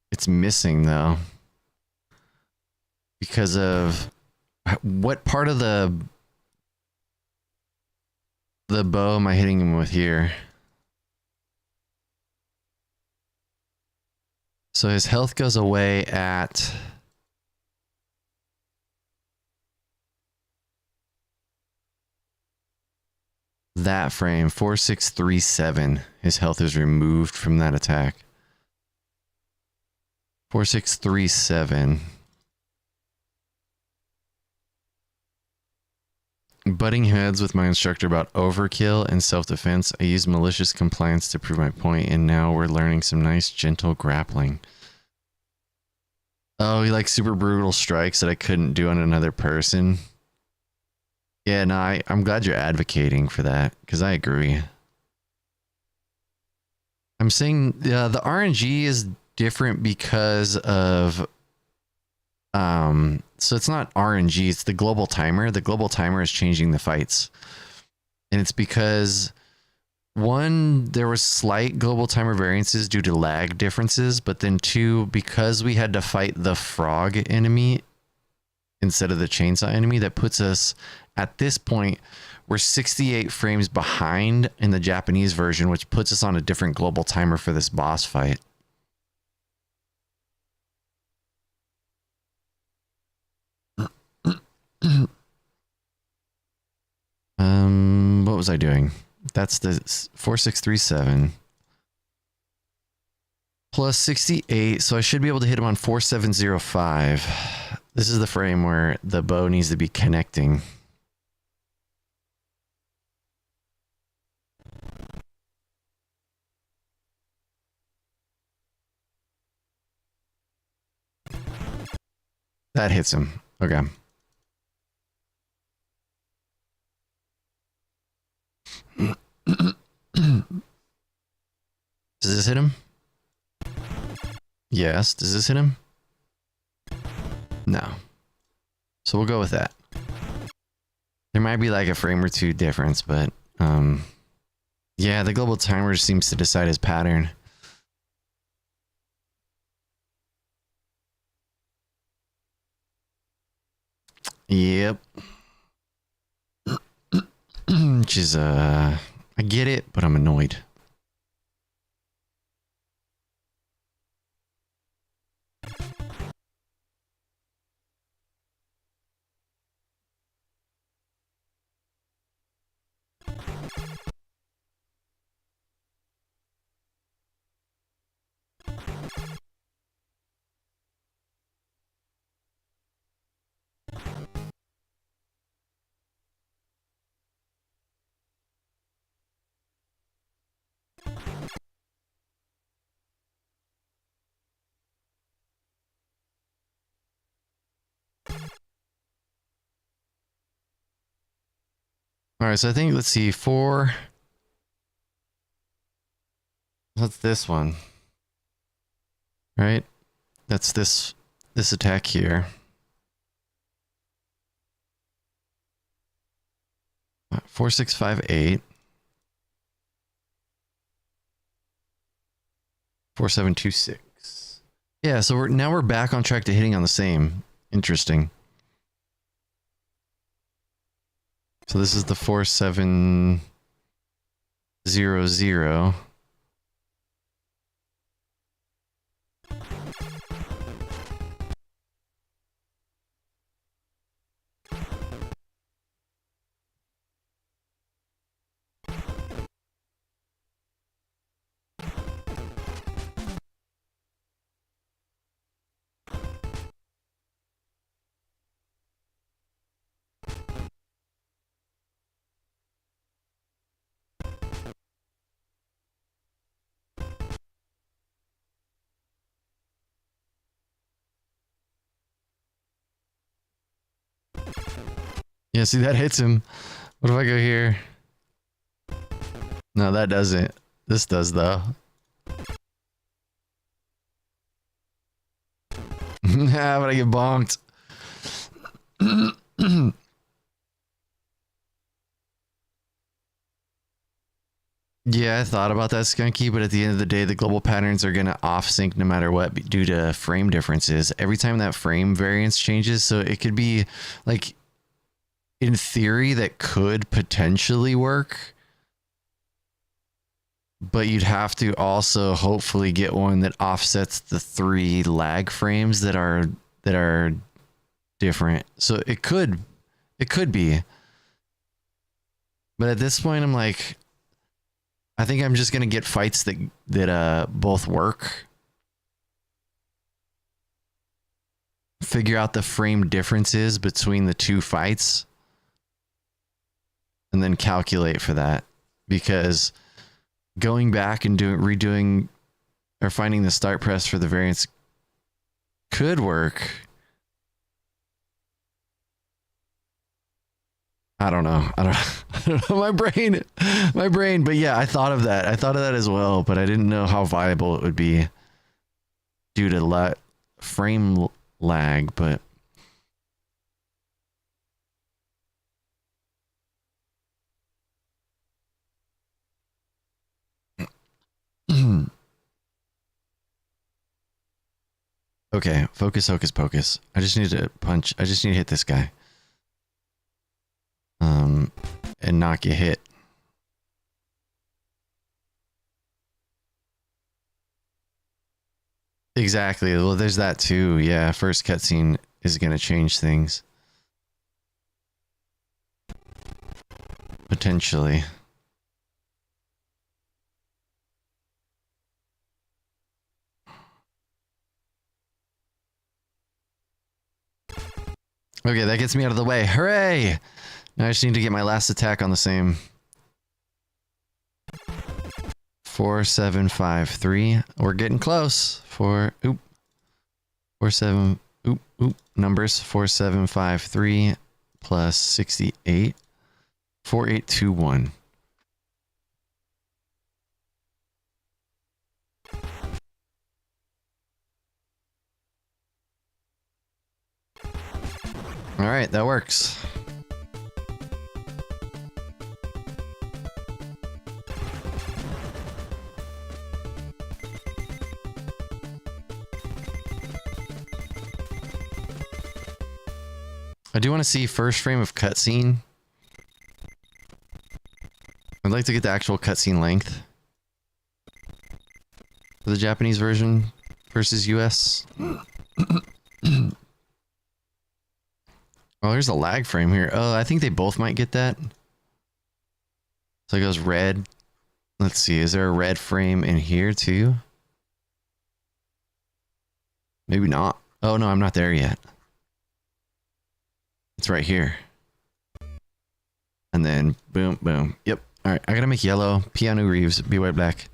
It's missing though. Because of what part of the bow am I hitting him with here? So his health goes away at that frame, 4637. His health is removed from that attack. 4637. Butting heads with my instructor about overkill and self-defense. I used malicious compliance to prove my point, and now we're learning some nice gentle grappling. Oh, he likes super brutal strikes that I couldn't do on another person. Yeah, no, I'm glad you're advocating for that, because I agree. I'm saying the RNG is different because of so it's not RNG, it's the global timer. The global timer is changing the fights. And it's because one, there was slight global timer variances due to lag differences, but then two, because we had to fight the frog enemy instead of the chainsaw enemy, that puts us at this point, we're 68 frames behind in the Japanese version, which puts us on a different global timer for this boss fight. What was I doing? That's the 4637 plus 68, so I should be able to hit him on 4705. This is the frame where the bow needs to be connecting. That hits him. Okay. Does this hit him? Yes. Does this hit him? No. So we'll go with that. There might be like a frame or two difference, but Yeah, the global timer seems to decide his pattern. Yep. Which is, I get it, but I'm annoyed. All right, so I think, let's see, 4. What's this one? Right? That's this attack here. 4, 6, 5, 8. 4, 7, 2, 6. Yeah, so we're back on track to hitting on the same. Interesting. So this is the 4, 7, 0, 0. Yeah, see, that hits him. What if I go here? No, that doesn't. This does, though. Yeah, but I get bonked. Yeah, I thought about that, Skunky, but at the end of the day, the global patterns are going to off-sync no matter what due to frame differences. Every time that frame variance changes, so it could be, like, in theory, that could potentially work, but you'd have to also hopefully get one that offsets the 3 lag frames that are different. So it could be. But at this point, I'm like, I think I'm just gonna get fights that both work. Figure out the frame differences between the 2 fights, and then calculate for that. Because going back and redoing or finding the start press for the variance could work. I don't know. I don't know. My brain. But yeah, I thought of that. I thought of that as well, but I didn't know how viable it would be due to frame lag. But okay, focus, hocus pocus. I just need to punch. I just need to hit this guy. And not get hit. Exactly. Well, there's that too. Yeah, first cutscene is going to change things. Potentially. Okay, that gets me out of the way. Hooray! Now I just need to get my last attack on the same. 4, 7, 5, 3. We're getting close. 4, 7, numbers. 4, 7, 5, 3 plus 68. 4, 8, 2, 1. All right, that works. I do want to see first frame of cutscene. I'd like to get the actual cutscene length for the Japanese version versus US. Oh, there's a lag frame here. Oh, I think they both might get that. So it goes red. Let's see, is there a red frame in here too? Maybe not. Oh no, I'm not there yet. It's right here. And then boom, boom. Yep. All right, I gotta make yellow. Keanu Reeves, be white black.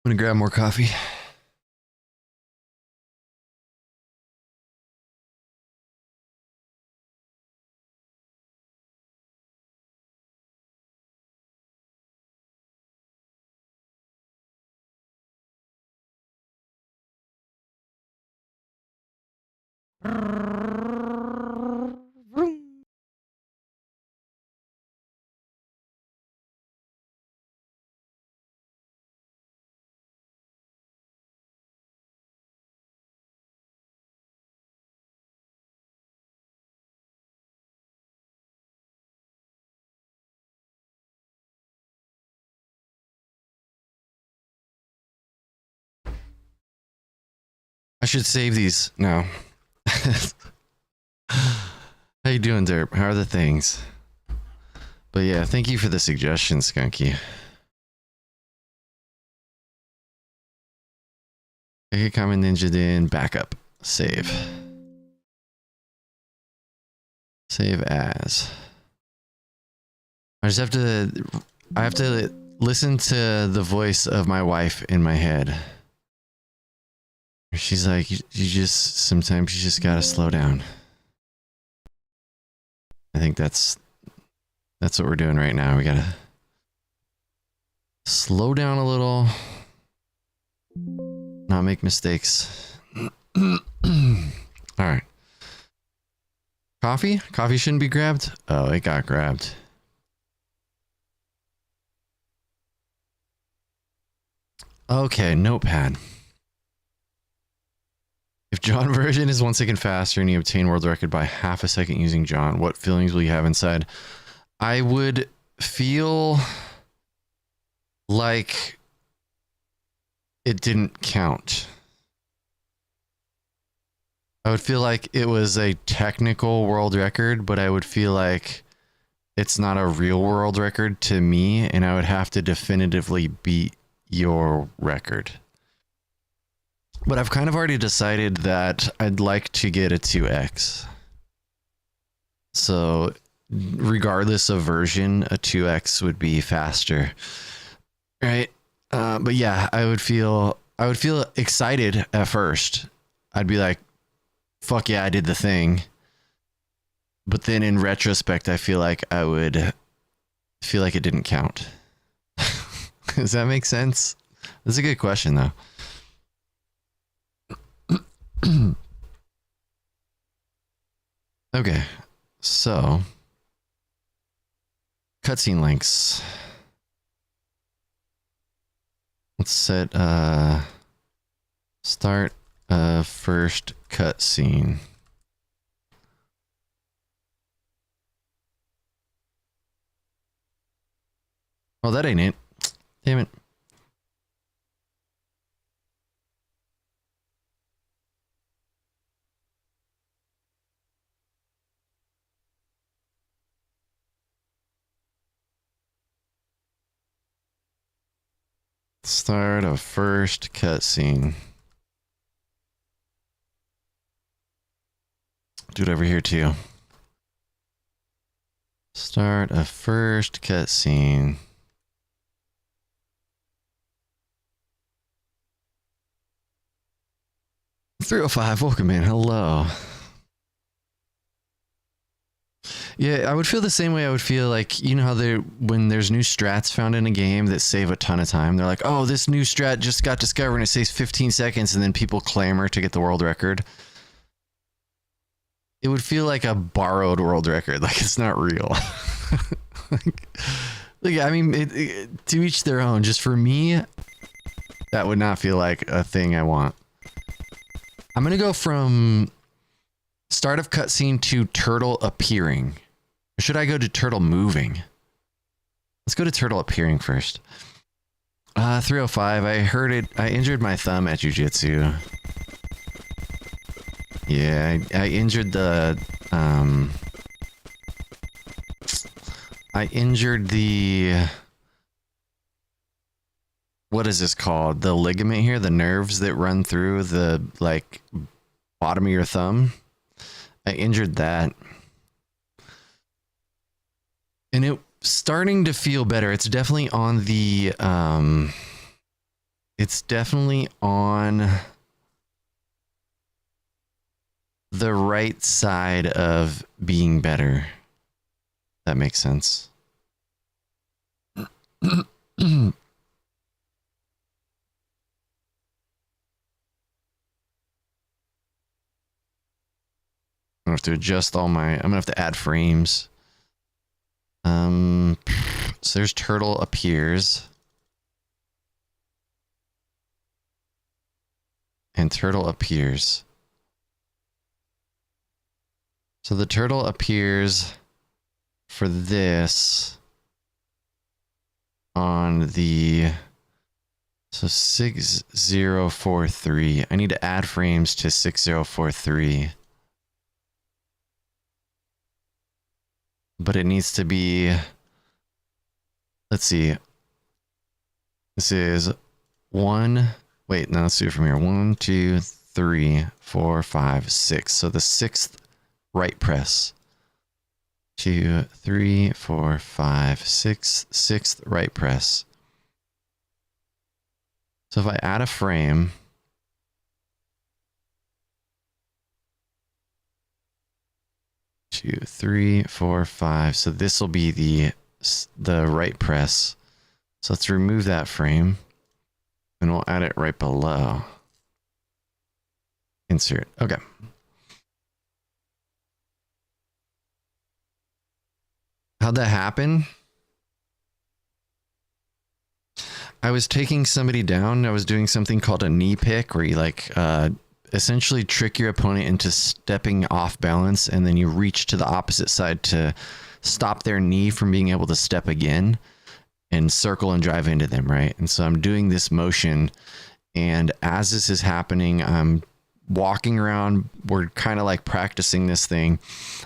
I'm gonna grab more coffee. I should save these now. How you doing, Derp? How are the things? But yeah, thank you for the suggestion, Skunky. Okay, Common Ninja then backup. Save. Save as. I have to listen to the voice of my wife in my head. She's like, sometimes you just gotta slow down. I think that's what we're doing right now. We gotta slow down a little, not make mistakes. All right. Coffee? Coffee shouldn't be grabbed? Oh, it got grabbed. Okay, notepad. If John version is 1 second faster and you obtain world record by half a second using John, what feelings will you have inside? I would feel like it didn't count. I would feel like it was a technical world record, but I would feel like it's not a real world record to me, and I would have to definitively beat your record. But I've kind of already decided that I'd like to get a 2x. So regardless of version, a 2x would be faster. Right? But yeah, I would feel excited at first. I'd be like, fuck yeah, I did the thing. But then in retrospect, I feel like I would feel like it didn't count. Does that make sense? That's a good question though. Okay, so cutscene links. Let's set start first cutscene. Oh, that ain't it. Damn it. Start a first cutscene. Do it over here too. Start a first cutscene. $305, welcome in. Hello. Yeah, I would feel the same way I would feel like, you know how when there's new strats found in a game that save a ton of time, they're like, oh, this new strat just got discovered and it saves 15 seconds, and then people clamor to get the world record. It would feel like a borrowed world record, like it's not real. like I mean, to each their own. Just for me, that would not feel like a thing I want. I'm gonna go from start of cutscene to turtle appearing. Or should I go to turtle moving? Let's go to turtle appearing first. 305. I heard it. I injured my thumb at jiu-jitsu. Yeah, I injured the what is this called? The ligament here, the nerves that run through the like bottom of your thumb. I injured that. And it's starting to feel better. It's definitely on the the right side of being better. That makes sense. I'm gonna have to adjust I'm gonna have to add frames. So there's turtle appears. And turtle appears. So the turtle appears for this on the 6043. I need to add frames to 6043. But it needs to be, let's see. This is let's do it from here. 1, 2, 3, 4, 5, 6. So the sixth right press. 2, 3, 4, 5, 6. Sixth right press. So if I add a frame, two, 3, 4, 5. So this will be the right press. So let's remove that frame and we'll add it right below. Insert. Okay. How'd that happen? I was taking somebody down. I was doing something called a knee pick, where you like essentially trick your opponent into stepping off balance, and then you reach to the opposite side to stop their knee from being able to step again and circle and drive into them, right? And so I'm doing this motion, and as this is happening, I'm walking around. We're kind of like practicing this thing.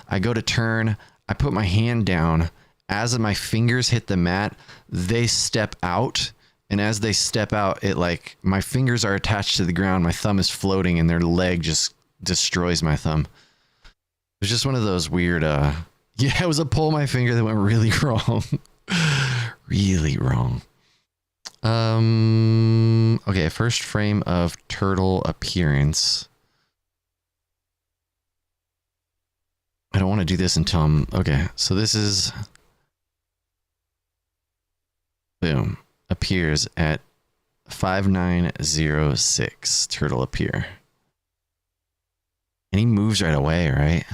I go to turn. I put my hand down. As my fingers hit the mat, they step out. And as they step out, it like my fingers are attached to the ground. My thumb is floating and their leg just destroys my thumb. It was just one of those weird, yeah, it was a pull my finger that went really wrong. Really wrong. Okay, first frame of turtle appearance. I don't want to do this until okay, so this is, boom, appears at 5906, turtle appear. And he moves right away, right?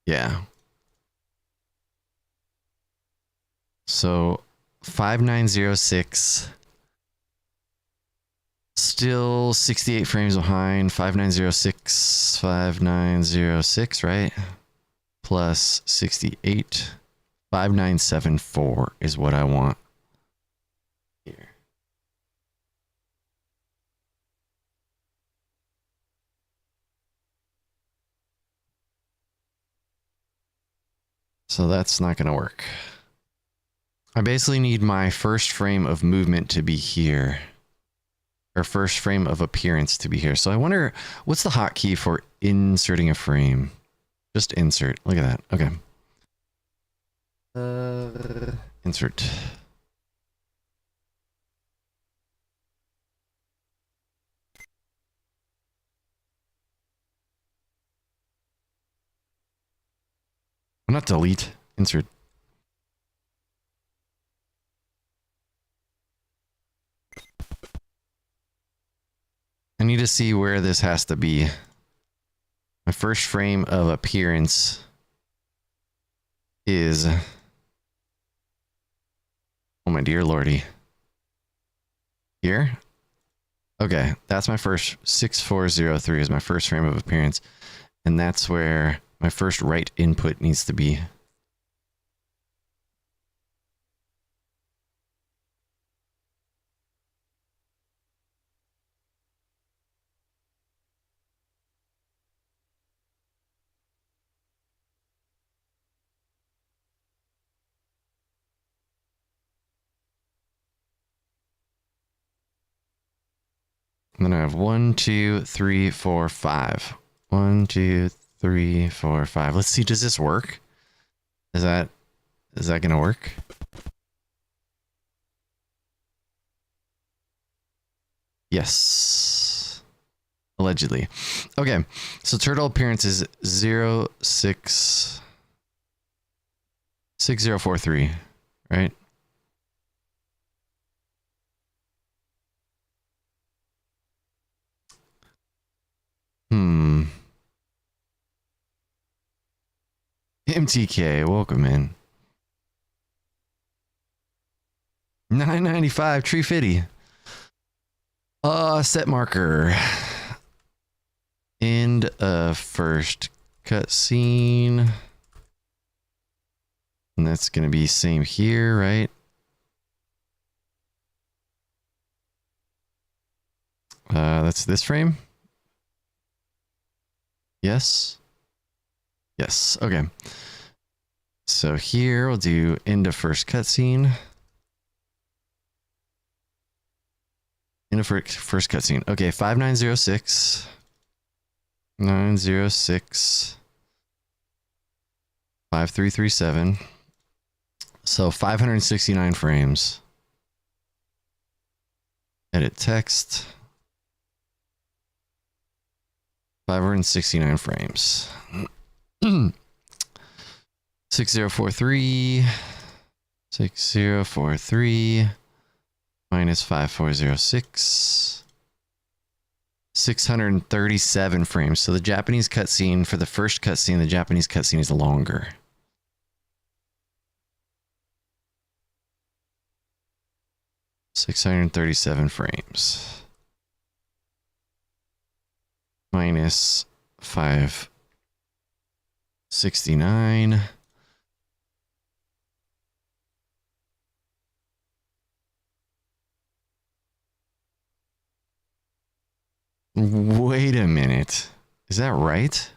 Yeah. So 5906, still 68 frames behind. 5906, right? Plus 68, 5974 is what I want here. So that's not going to work. I basically need my first frame of movement to be here. Or first frame of appearance to be here. So I wonder, what's the hotkey for inserting a frame? Just insert. Look at that. Okay. Insert. Not delete. Insert. I need to see where this has to be. My first frame of appearance is... Oh my dear lordy. Here? Okay, that's my first 6403 is my first frame of appearance. And that's where my first right input needs to be. And then I have 1, 2, 3, 4, 5. 1, 2, 3, 4, 5. Let's see, does this work? Is that gonna work? Yes. Allegedly. Okay, so turtle appearance is 6043, right? MTK, welcome in. 995, Tree Fitty. Set marker. End of first cutscene. And that's gonna be same here, right? That's this frame? Yes? Yes, okay. So here we'll do end of first cutscene. End of first cutscene. Okay, 5906. 906. 5337. So 569 frames. Edit text. 569 frames. 6043. 6043. Minus 5406. 637 frames. So the Japanese cutscene, for the first cutscene, the Japanese cutscene is longer. $637 frames. Minus 569. Wait a minute. Is that right?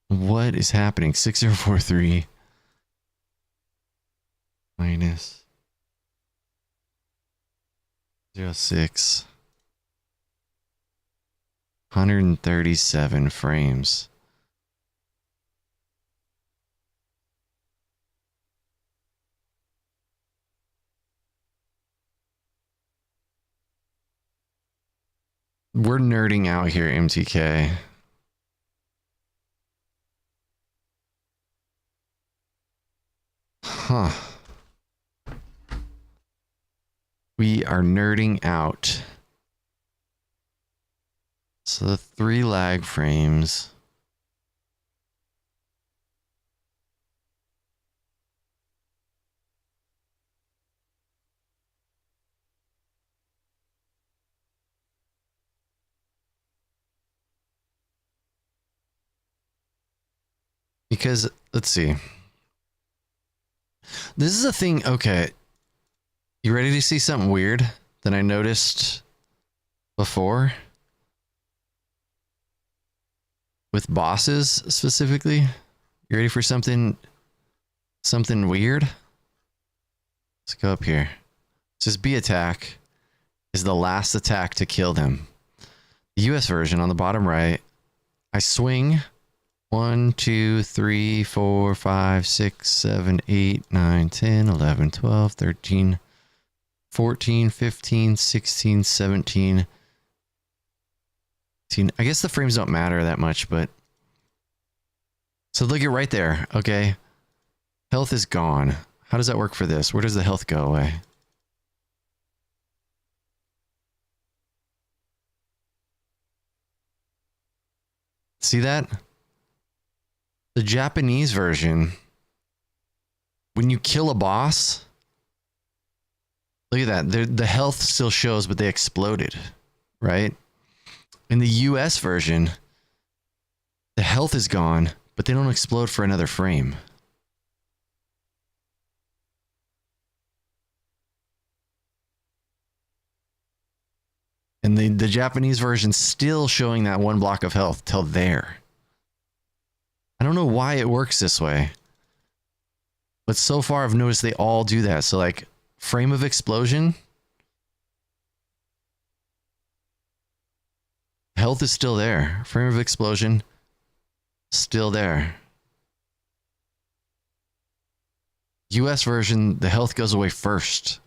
What is happening? 6043 minus 06. 137 frames. We're nerding out here, MTK. Huh. We are nerding out. So the 3 lag frames. Because, let's see. This is a thing. Okay. You ready to see something weird that I noticed before? With bosses specifically? You ready for something weird? Let's go up here. It says B attack is the last attack to kill them. The US version on the bottom right, I swing 1, 2, 3, 4, 5, 6, 7, 8, 9, 10, 11, 12, 13, 14, 15, 16, 17. I guess the frames don't matter that much, but... So look at right there, okay? Health is gone. How does that work for this? Where does the health go away? See that? The Japanese version, when you kill a boss, look at that. The health still shows, but they exploded, right? In the US version, the health is gone, but they don't explode for another frame. And the Japanese version's still showing that one block of health till there. I don't know why it works this way. But so far I've noticed they all do that. So like frame of explosion. Health is still there. Frame of explosion. Still there. US version, the health goes away first.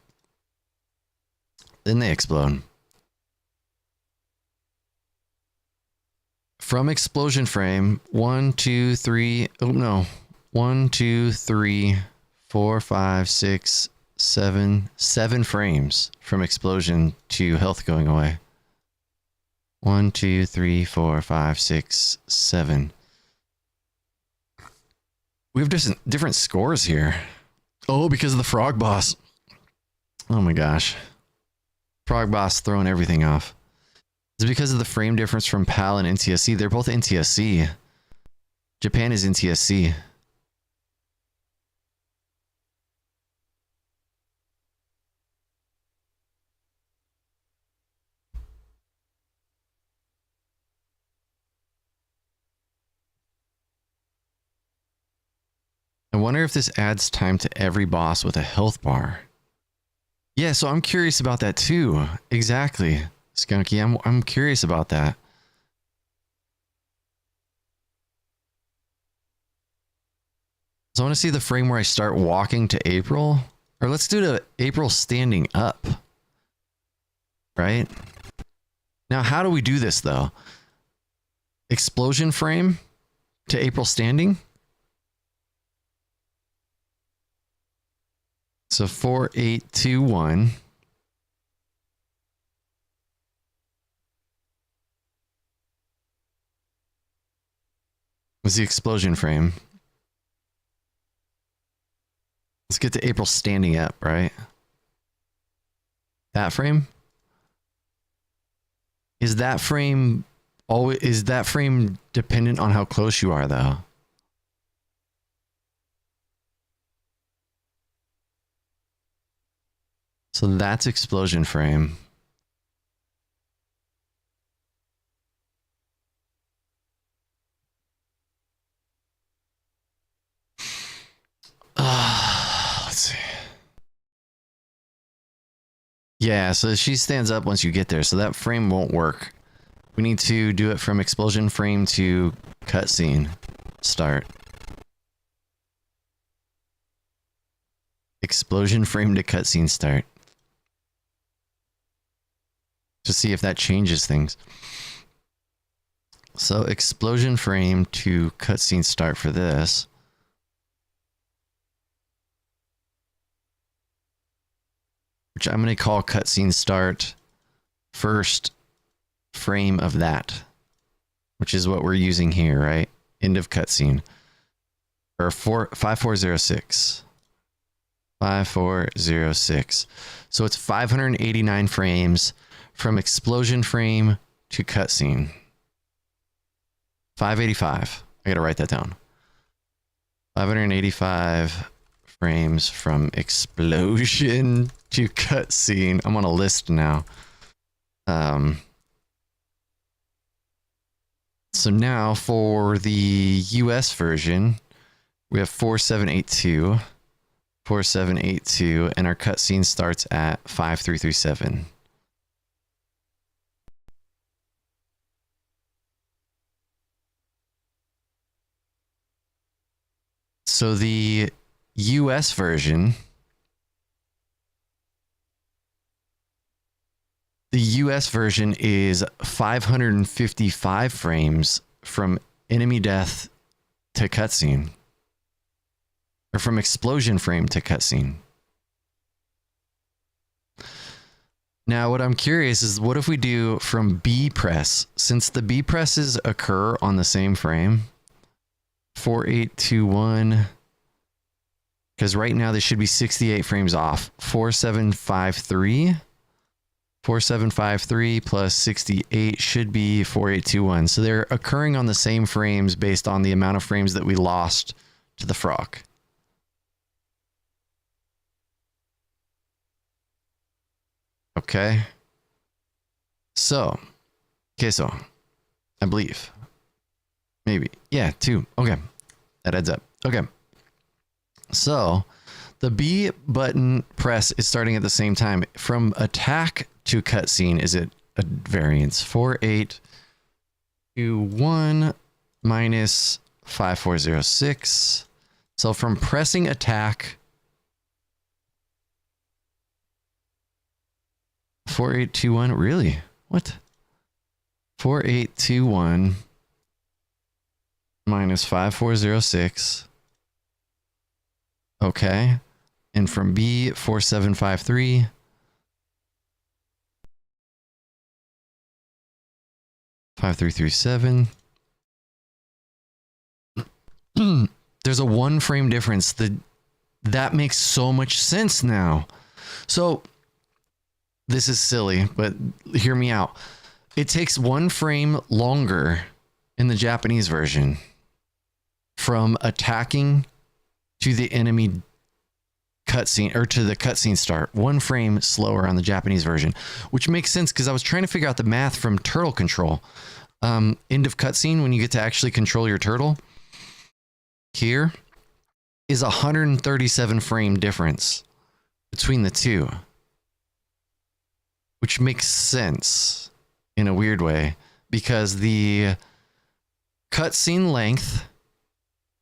Then they explode. From explosion frame, 1, 2, 3, oh no, 1, 2, 3, 4, 5, 6, 7, 7 frames from explosion to health going away. 1, 2, 3, 4, 5, 6, 7. We have different scores here. Oh, because of the frog boss. Oh my gosh. Frog boss throwing everything off. It's because of the frame difference from PAL and NTSC. They're both NTSC. Japan is NTSC. I wonder if this adds time to every boss with a health bar. Yeah, so I'm curious about that too. Exactly. Skunky, I'm curious about that. So I want to see the frame where I start walking to April. Or let's do the April standing up. Right? Now, how do we do this though? Explosion frame to April standing? So 4, 8, 2, 1. Was the explosion frame. Let's get to April standing up, right? That frame? Is that frame dependent on how close you are though? So that's explosion frame. Let's see. Yeah, so she stands up once you get there, so that frame won't work. We need to do it from explosion frame to cutscene start. Explosion frame to cutscene start. To see if that changes things. So explosion frame to cutscene start for this. Which I'm going to call cutscene start first frame of that. Which is what we're using here, right? End of cutscene. Or 5406. 5406. So it's 589 frames from explosion frame to cutscene. 585. I gotta write that down. 585 frames from explosion to cutscene. I'm on a list now. So now for the US version, we have 4782, 4782, and our cutscene starts at 5337. So the US version, is 555 frames from enemy death to cutscene, or from explosion frame to cutscene. Now, what I'm curious is, what if we do from B press, since the B presses occur on the same frame? 4821, because right now they should be 68 frames off. 4753 plus 68 should be 4821. So they're occurring on the same frames based on the amount of frames that we lost to the frog. Okay. So I believe. Maybe. Yeah, 2. Okay. That adds up. Okay. So the B button press is starting at the same time. From attack to cutscene, is it a variance? 4821 minus 5406. So from pressing attack, 4821, really? What? 4821 minus 5406. Okay. And from B, 4753. Five, 3, 3, 7. There's a 1 frame difference. That makes so much sense now. So this is silly, but hear me out. It takes 1 frame longer in the Japanese version from attacking to the enemy cutscene, or to the cutscene start. 1 frame slower on the Japanese version, which makes sense because I was trying to figure out the math from turtle control. End of cutscene, when you get to actually control your turtle, here is 137 frame difference between the two, which makes sense in a weird way, because the cutscene length,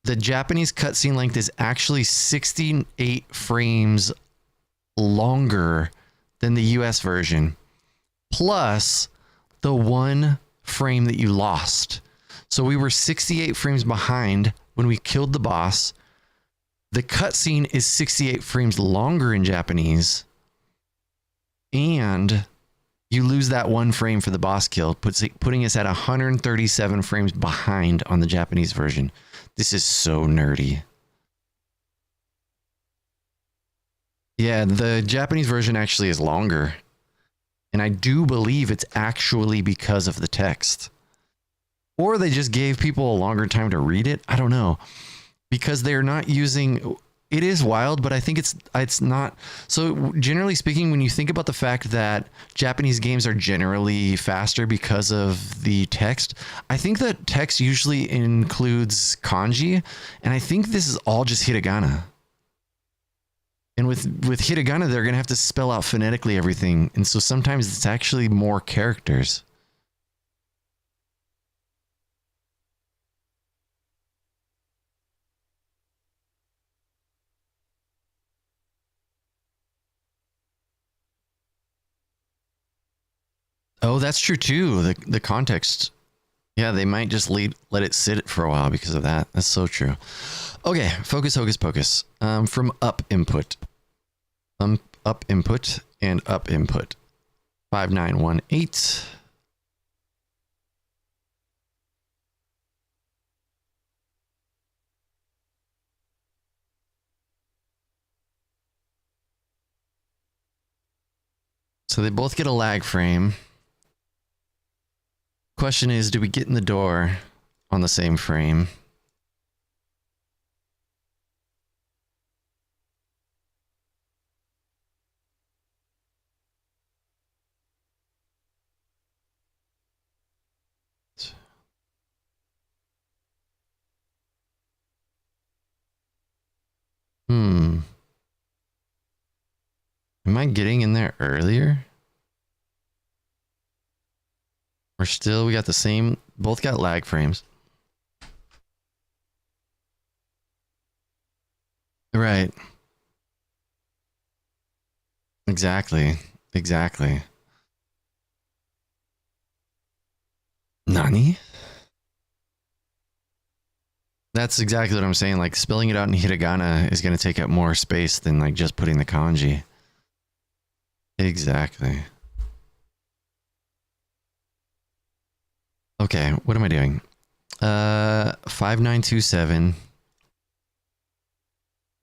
the Japanese cutscene length is actually 68 frames longer than the US version, plus the 1 frame that you lost. So we were 68 frames behind when we killed the boss. The cutscene is 68 frames longer in Japanese, and you lose that 1 frame for the boss kill, putting us at 137 frames behind on the Japanese version. This is so nerdy. Yeah, the Japanese version actually is longer. And I do believe it's actually because of the text. Or they just gave people a longer time to read it. I don't know. Because they're not using... It is wild, but I think it's not. So generally speaking, when you think about the fact that Japanese games are generally faster because of the text, I think that text usually includes kanji, and I think this is all just hiragana. And with hiragana, they're going to have to spell out phonetically everything, and so sometimes it's actually more characters. Oh, that's true too. The context. Yeah, they might just let it sit for a while because of that. That's so true. Okay, focus, hocus pocus. From up input. Up input and up input. 5918. So they both get a lag frame. Question is, do we get in the door on the same frame? Am I getting in there earlier? We got the same, both got lag frames. Right. Exactly. Nani? That's exactly what I'm saying. Like, spelling it out in hiragana is going to take up more space than like just putting the kanji. Exactly. Okay, what am I doing? 5927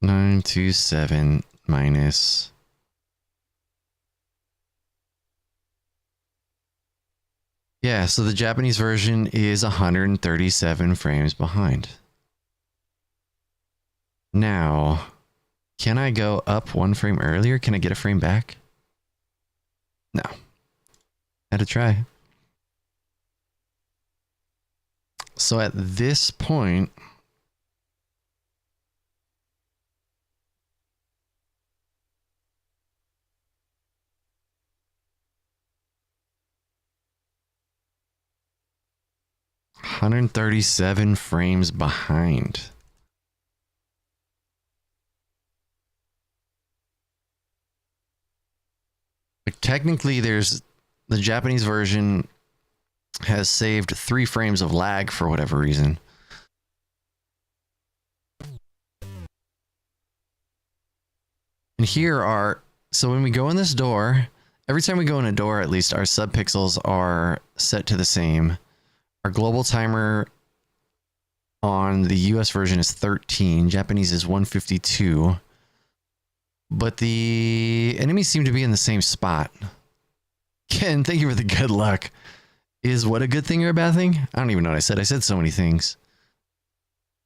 927 minus. Yeah, so the Japanese version is 137 frames behind. Now, can I go up one frame earlier? Can I get a frame back? No. Had to try. So at this point, $137 frames behind. Like, technically, there's the Japanese version has saved 3 frames of lag for whatever reason. And here are, so when we go in this door, every time we go in a door, at least our subpixels are set to the same. Our global timer on the US version is 13, Japanese is 152. But the enemies seem to be in the same spot. Ken, thank you for the good luck. Is what a good thing or a bad thing? I don't even know what I said. I said so many things.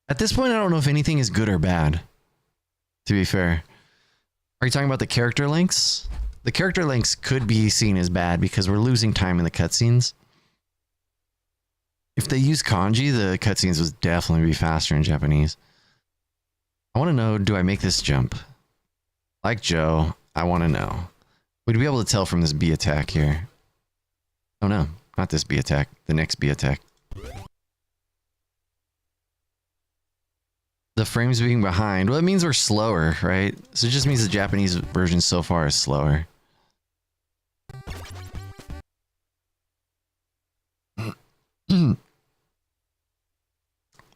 At this point, I don't know if anything is good or bad, to be fair. Are you talking about the character lengths? The character lengths could be seen as bad because we're losing time in the cutscenes. If they use kanji, the cutscenes would definitely be faster in Japanese. I want to know, do I make this jump? Like Joe, I want to know. Would we be able to tell from this B attack here? Oh no, not this B attack. The next B attack. The frames being behind. Well, it means we're slower, right? So it just means the Japanese version so far is slower.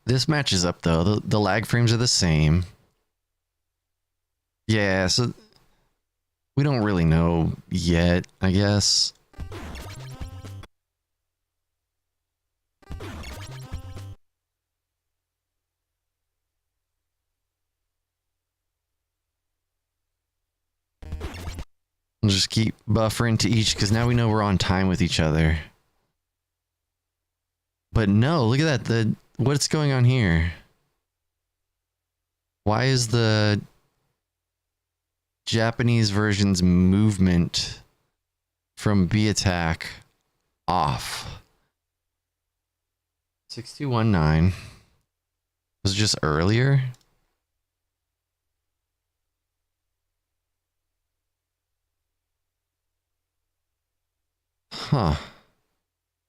This matches up though. The lag frames are the same. Yeah, so we don't really know yet, I guess. We'll just keep buffering to each because now we know we're on time with each other. But no, look at that. What's going on here? Why is the Japanese version's movement from B attack off? 6219 was it just earlier? Huh.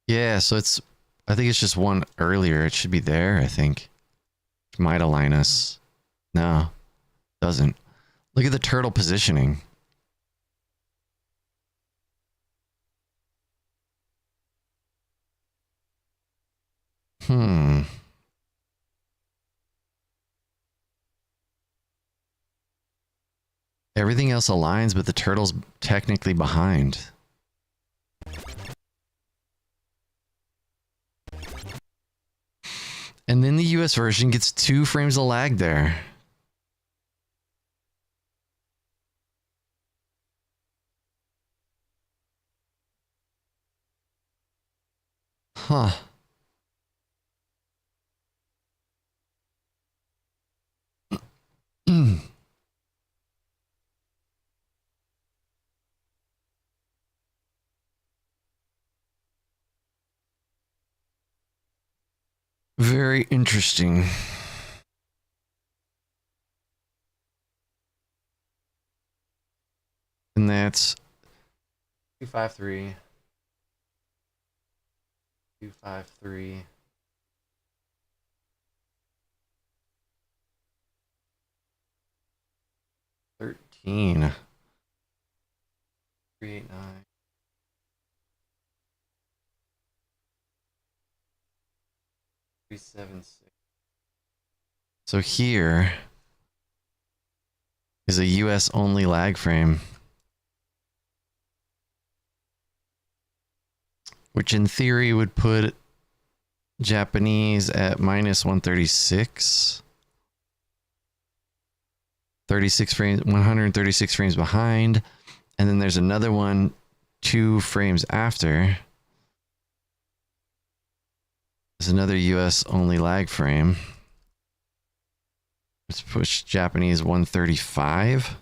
Yeah, so I think it's just one earlier. It should be there, I think. It might align us. No, doesn't. Look at the turtle positioning. Everything else aligns, but the turtle's technically behind. And then the US version gets 2 frames of lag there. Huh. Very interesting. And that's 253. 253. 13. 389. 376. So here is a US only lag frame, which in theory would put Japanese at minus 136. 36 frames, 136 frames behind. And then there's another one 2 frames after. There's another US only lag frame. Let's push Japanese 135.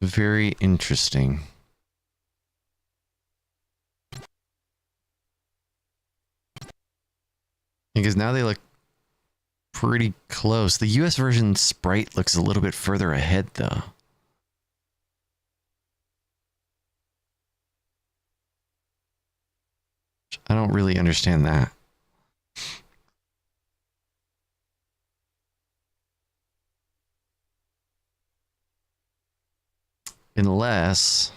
Very interesting. Because now they look pretty close. The US version sprite looks a little bit further ahead though. I don't really understand that. Unless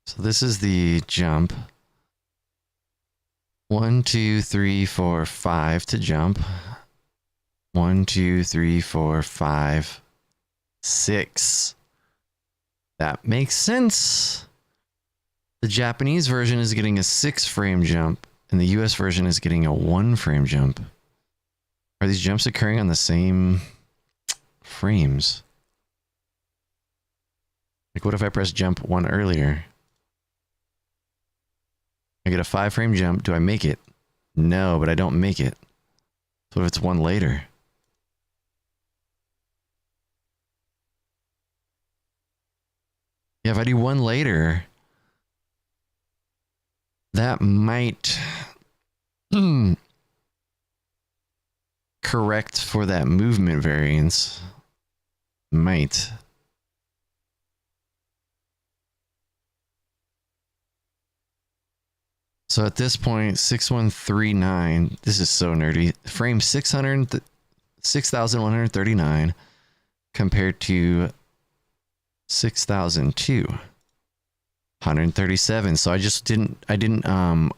so this is the jump. 1, 2, 3, 4, 5 to jump. 1, 2, 3, 4, 5, 6. That makes sense. The Japanese version is getting a 6 frame jump, and the US version is getting a 1 frame jump. Are these jumps occurring on the same frames? Like, what if I press jump 1 earlier? I get a 5 frame jump. Do I make it? No, but I don't make it. So what if it's 1 later? Yeah, if I do 1 later, that might correct for that movement variance. Might. So at this point, 6139, this is so nerdy. Frame 6,139 compared to 6,002. 137. So I didn't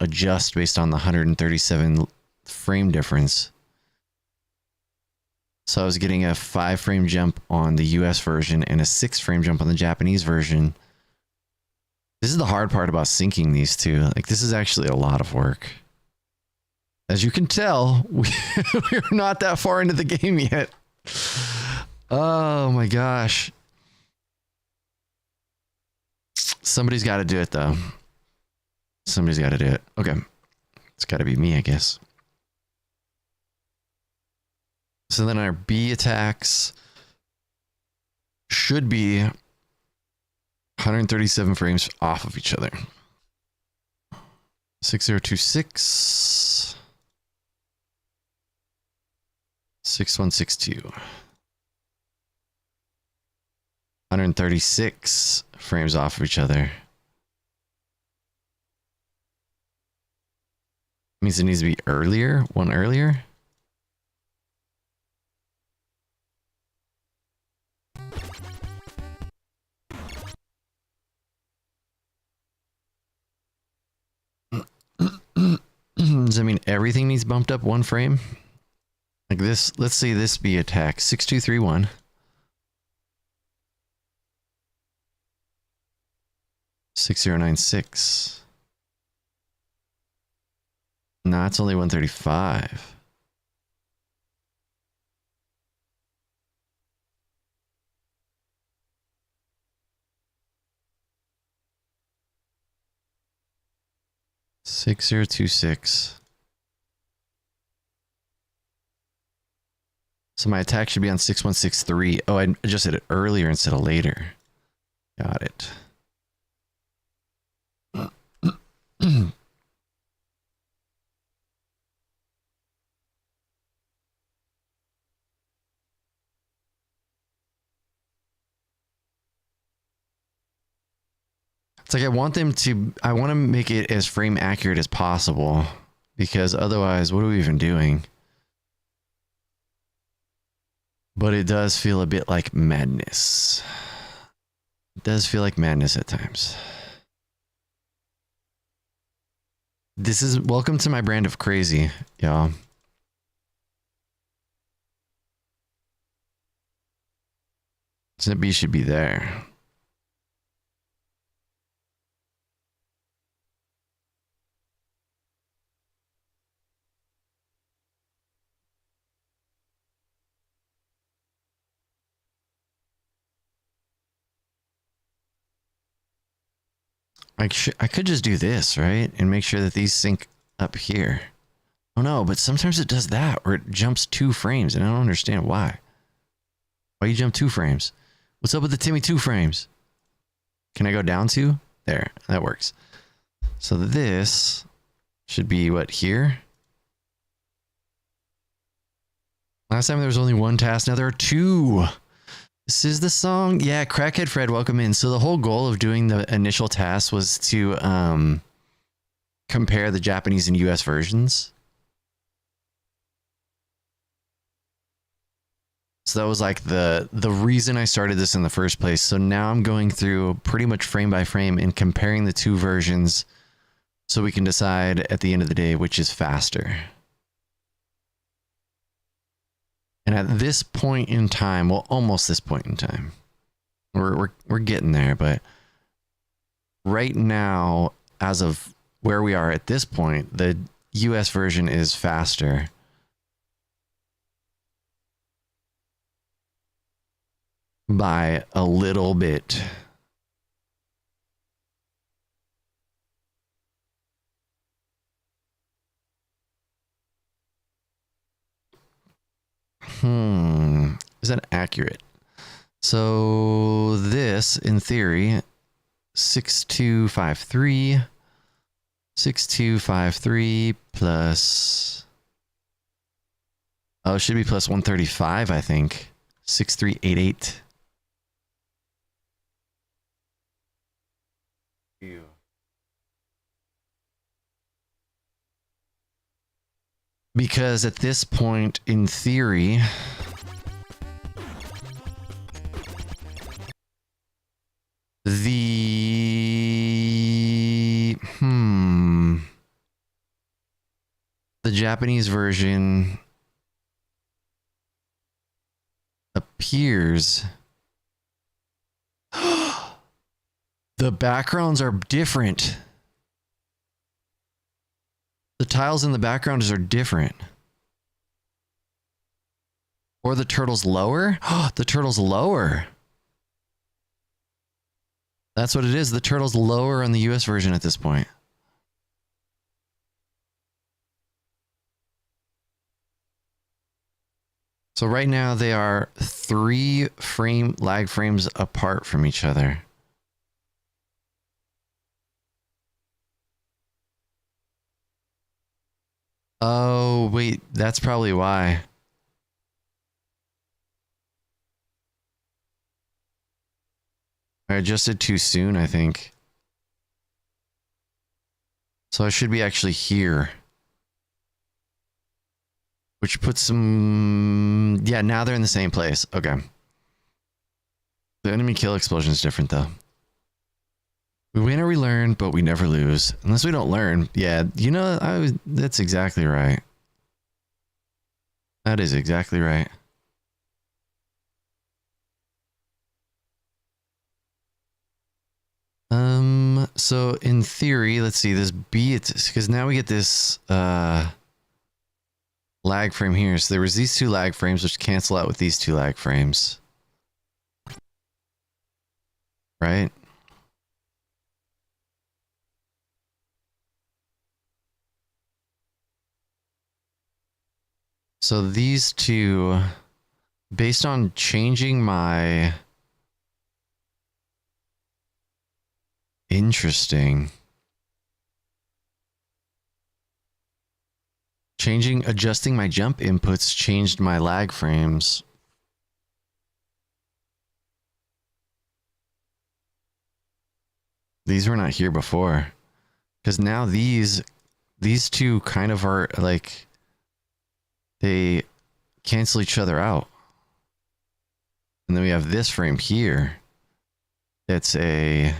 adjust based on the 137 frame difference. So I was getting a 5 frame jump on the US version and a 6 frame jump on the Japanese version. This is the hard part about syncing these two. Like, this is actually a lot of work. As you can tell, we're not that far into the game yet. Oh my gosh. Somebody's got to do it, though. Somebody's got to do it. Okay. It's got to be me, I guess. So then our B attacks should be 137 frames off of each other. 6026. 6162. 136 frames off of each other. Means it needs to be earlier, 1 earlier. Does that mean everything needs bumped up 1 frame? Like this, let's say this be attack 6231. $6096. Nah, it's only 135. $6026. So my attack should be on 6163. Oh, I adjusted it earlier instead of later. Got it. It's like I want to make it as frame accurate as possible, because otherwise, what are we even doing? But it does feel a bit like madness. It does feel like madness at times. This is welcome to my brand of crazy, y'all. Snip B should be there. I could just do this, right? And make sure that these sync up here. Oh no, but sometimes it does that, or it jumps 2 frames, and I don't understand why. Why you jump 2 frames? What's up with the Timmy 2 frames? Can I go down 2? There, that works. So this should be what, here? Last time there was only 1 task, now there are 2. This is the song. Yeah, Crackhead Fred, welcome in. So the whole goal of doing the initial task was to compare the Japanese and US versions. So that was like the reason I started this in the first place. So now I'm going through pretty much frame by frame and comparing the 2 versions so we can decide at the end of the day which is faster. And at this point in time, well, almost this point in time, we're getting there, but right now, as of where we are at this point, the US version is faster. By a little bit. Is that accurate? So this, in theory, 6253 plus, oh, it should be plus 135, I think. 6388. Because at this point, in theory, the Japanese version appears the backgrounds are different. The tiles in the backgrounds are different. Or the turtle's lower? The turtle's lower. That's what it is. The turtle's lower on the US version at this point. So right now they are 3 lag frames apart from each other. Oh, wait, that's probably why. I adjusted too soon, I think. So I should be actually here. Which puts some... Yeah, now they're in the same place. Okay. The enemy kill explosion is different, though. We win or we learn, but we never lose. Unless we don't learn. Yeah, you know, that's exactly right. That is exactly right. So in theory, let's see, this B, because now we get this lag frame here. So there was these 2 lag frames, which cancel out with these 2 lag frames. Right? So these 2, based on changing my... Interesting. Adjusting my jump inputs changed my lag frames. These were not here before. Because now these two kind of are like, they cancel each other out. And then we have this frame here. It's a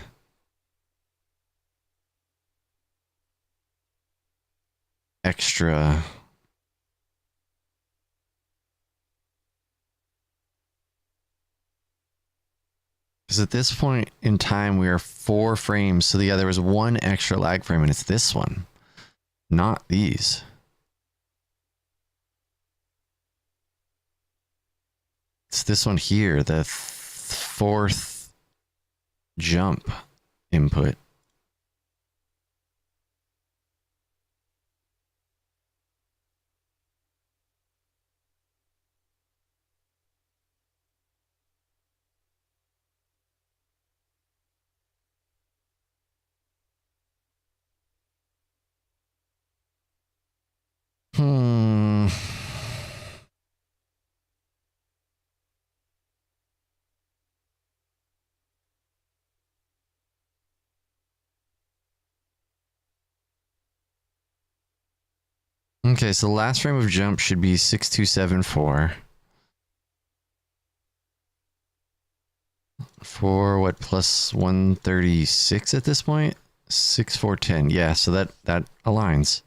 extra. Because at this point in time, we are 4 frames. So yeah, there was 1 extra lag frame, and it's this one, not these. It's this one here, the 4th jump input. Okay, so the last frame of jump should be 6274. For what, plus 136 at this point? 6410. Yeah, so that aligns.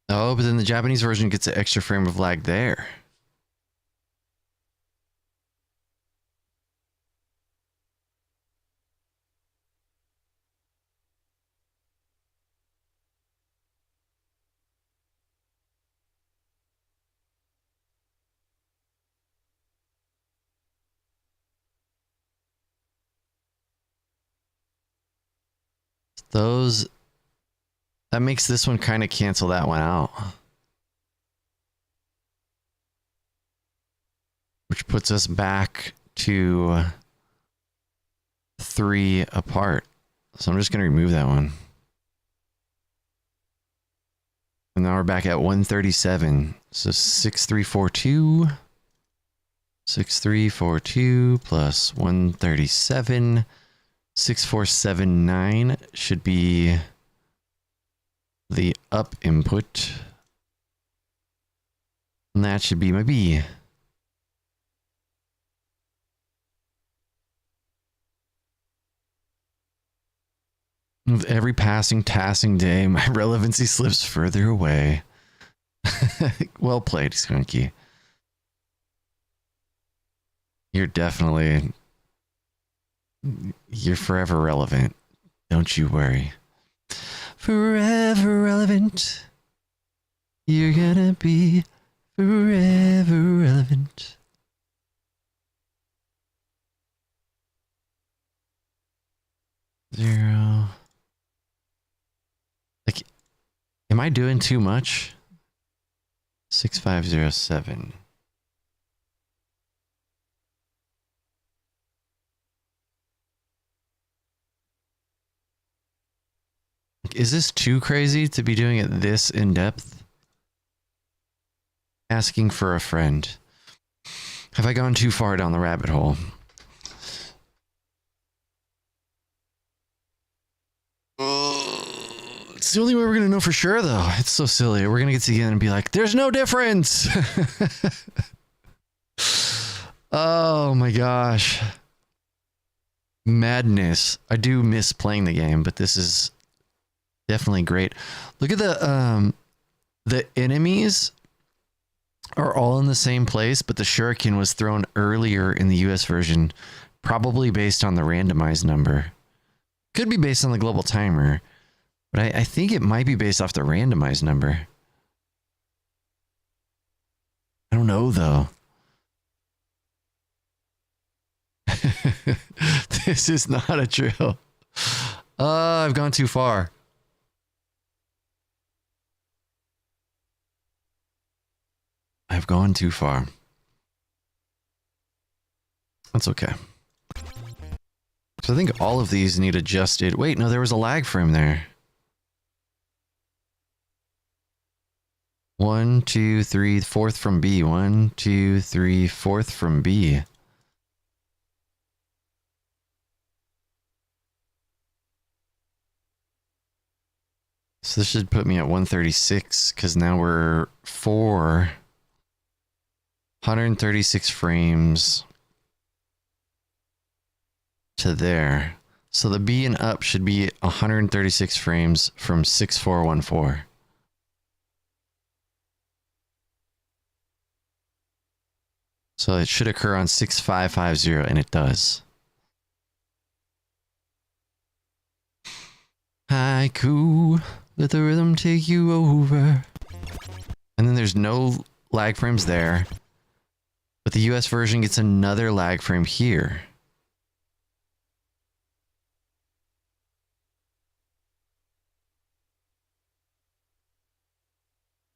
Oh, but then the Japanese version gets an extra frame of lag there. Those, that makes this one kind of cancel that one out. Which puts us back to 3 apart. So I'm just going to remove that one. And now we're back at 137. So 6342. 6342 plus 137. 6479 should be the up input. And that should be my B. With every passing tassing day, my relevancy slips further away. Well played, Skunky. You're definitely... You're forever relevant. Don't you worry. Forever relevant. You're gonna be forever relevant. Zero. Like, am I doing too much? 6507. Is this too crazy to be doing it this in depth? Asking for a friend. Have I gone too far down the rabbit hole? It's the only way we're going to know for sure, though. It's so silly. We're going to get together and be like, there's no difference. Oh my gosh. Madness. I do miss playing the game, but this is definitely great. Look at the enemies are all in the same place, but the shuriken was thrown earlier in the US version, probably based on the randomized number. Could be based on the global timer, but I think it might be based off the randomized number. I don't know, though. This is not a drill. I've gone too far. I've gone too far. That's okay. So I think all of these need adjusted. Wait, no, there was a lag frame there. 1, 2, 3, fourth from B. 1, 2, 3, fourth from B. So this should put me at 136 because now we're 136 frames to there. So the B and up should be 136 frames from 6414. So it should occur on 6550, and it does. Haiku, let the rhythm take you over. And then there's no lag frames there. But the US version gets another lag frame here.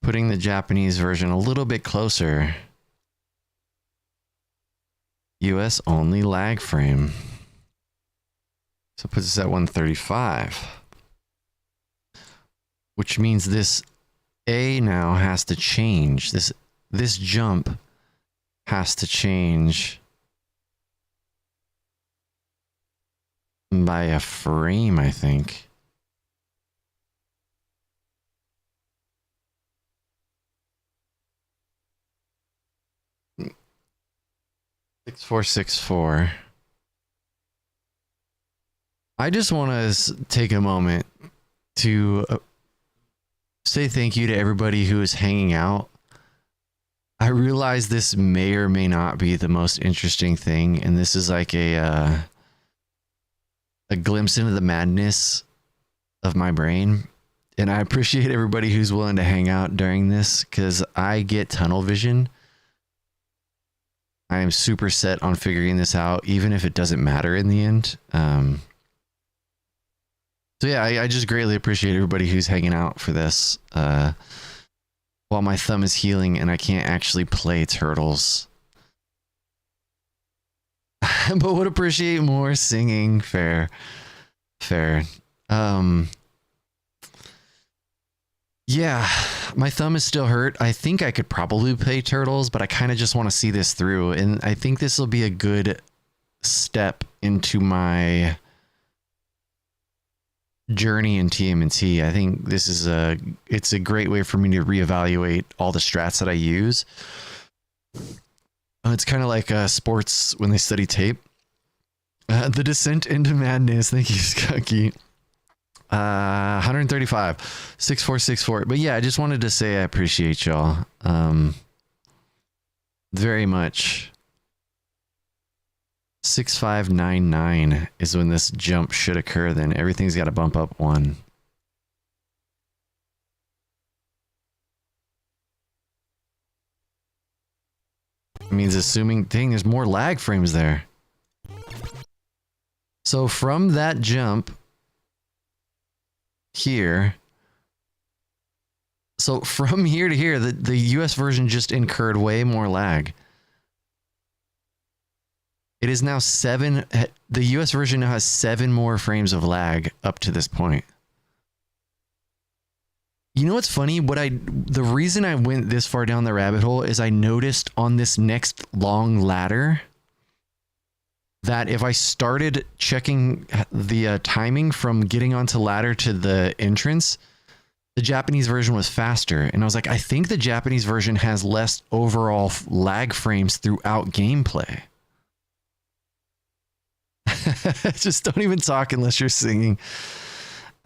Putting the Japanese version a little bit closer. US only lag frame. So it puts us at 135. Which means this A now has to change. This jump has to change by a frame, I think. Six 464. I just want to take a moment to say thank you to everybody who is hanging out. I realize this may or may not be the most interesting thing, and this is like a glimpse into the madness of my brain. And I appreciate everybody who's willing to hang out during this, because I get tunnel vision. I am super set on figuring this out, even if it doesn't matter in the end. So yeah, I just greatly appreciate everybody who's hanging out for this. While my thumb is healing and I can't actually play Turtles. But would appreciate more singing. Fair. Yeah, my thumb is still hurt. I think I could probably play Turtles, but I kind of just want to see this through. And I think this will be a good step into my journey in TMNT. I think this is it's a great way for me to reevaluate all the strats that I use. It's kind of like sports when they study tape. The descent into madness. Thank you, Skunky. 135, 6464. But yeah, I just wanted to say I appreciate y'all very much. 6599 is when this jump should occur. Then everything's got to bump up one. It means assuming, dang, there's more lag frames there. So from that jump here, so from here to here, the US version just incurred way more lag. It is now 7. The US version now has 7 more frames of lag up to this point. You know what's funny? The reason I went this far down the rabbit hole is I noticed on this next long ladder that if I started checking the timing from getting onto ladder to the entrance, the Japanese version was faster. And I was like, I think the Japanese version has less overall lag frames throughout gameplay. Just don't even talk unless you're singing.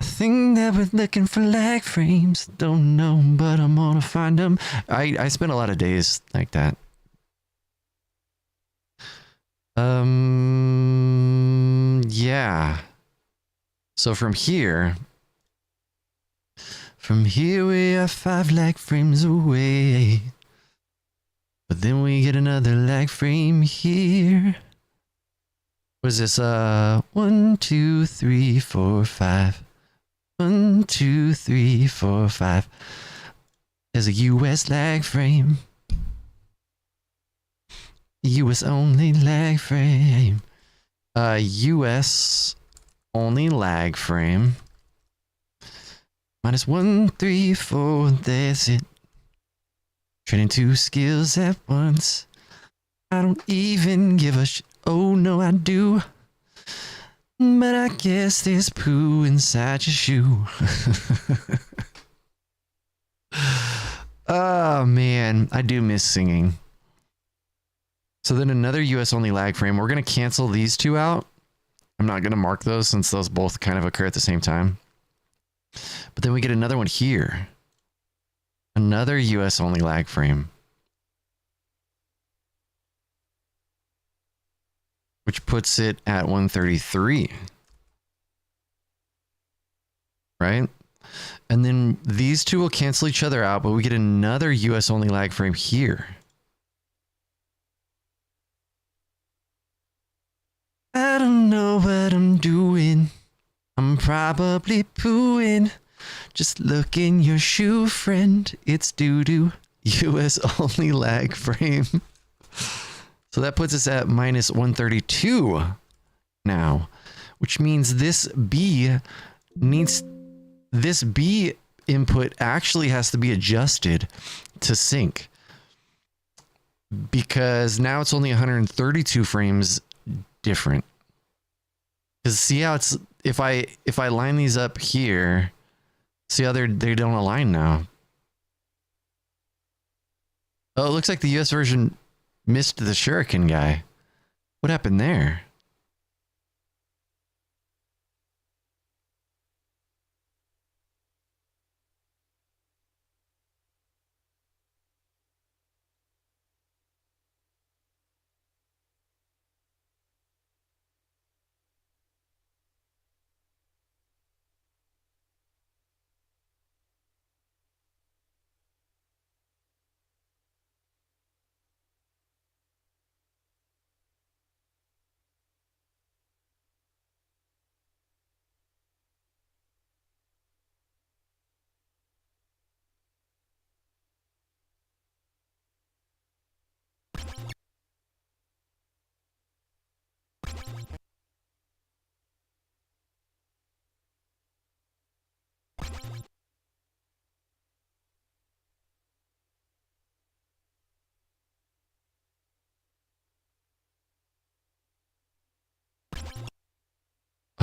I think that we're looking for lag frames. Don't know, but I'm gonna find them. I spent a lot of days like that. Yeah. So from here we are 5 lag frames away. But then we get another lag frame here. Was this 1, 2, 3, 4, 5? 1, 2, 3, 4, 5. There's a US lag frame. US only lag frame. US only lag frame. Minus 1, 3, 4. That's it. Training 2 skills at once. I don't even give a oh no I do. But I guess there's poo inside your shoe. Oh man, I do miss singing. So then another US only lag frame. We're going to cancel these two out. I'm not going to mark those since those both kind of occur at the same time. But then we get another one here. Another US only lag frame. Which puts it at 133. Right? And then these two will cancel each other out, but we get another US only lag frame here. I don't know what I'm doing. I'm probably pooing. Just look in your shoe, friend. It's doo-doo. US only lag frame. So that puts us at minus 132 now, which means this B input actually has to be adjusted to sync, because now it's only 132 frames different. Because see how it's, if I line these up here, see how they don't align now. Oh, it looks like the US version missed the shuriken guy. What happened there?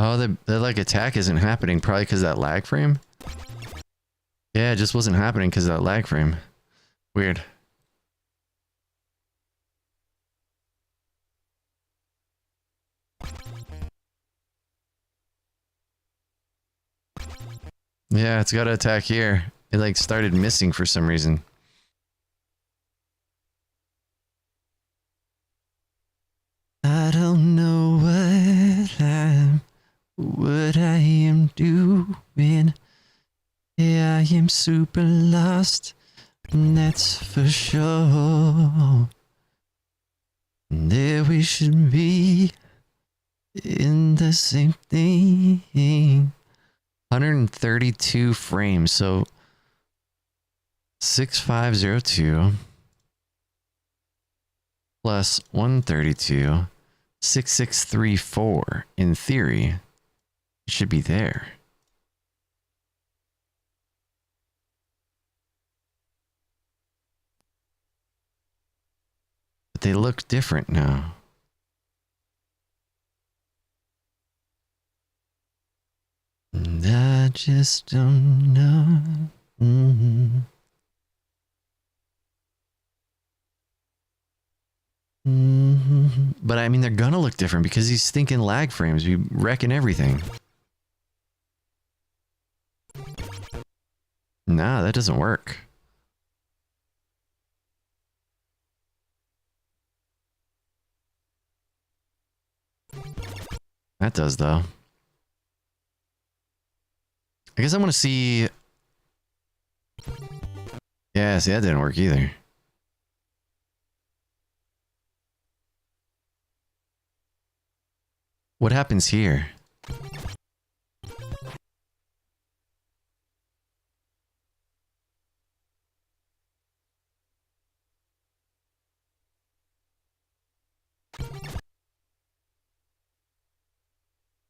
Oh, the like attack isn't happening, probably because that lag frame. Yeah, it just wasn't happening because of that lag frame. Weird. Yeah, it's got to attack here. It like started missing for some reason. I don't know what I am doing. Yeah, I am super lost, and that's for sure. There we should be in the same thing. 132 frames, so 6502 plus 132, 6634. In theory, it should be there. But they look different now. And I just don't know. But I mean, they're gonna look different because he's thinking lag frames. We reckon everything. Nah, that doesn't work. That does, though. I guess I want to see... Yeah, see, that didn't work either. What happens here?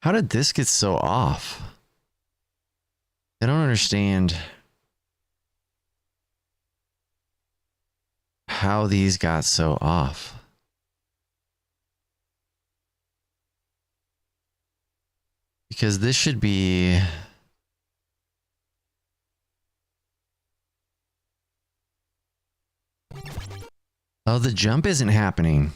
How did this get so off? I don't understand how these got so off. Because this should be... Oh, the jump isn't happening.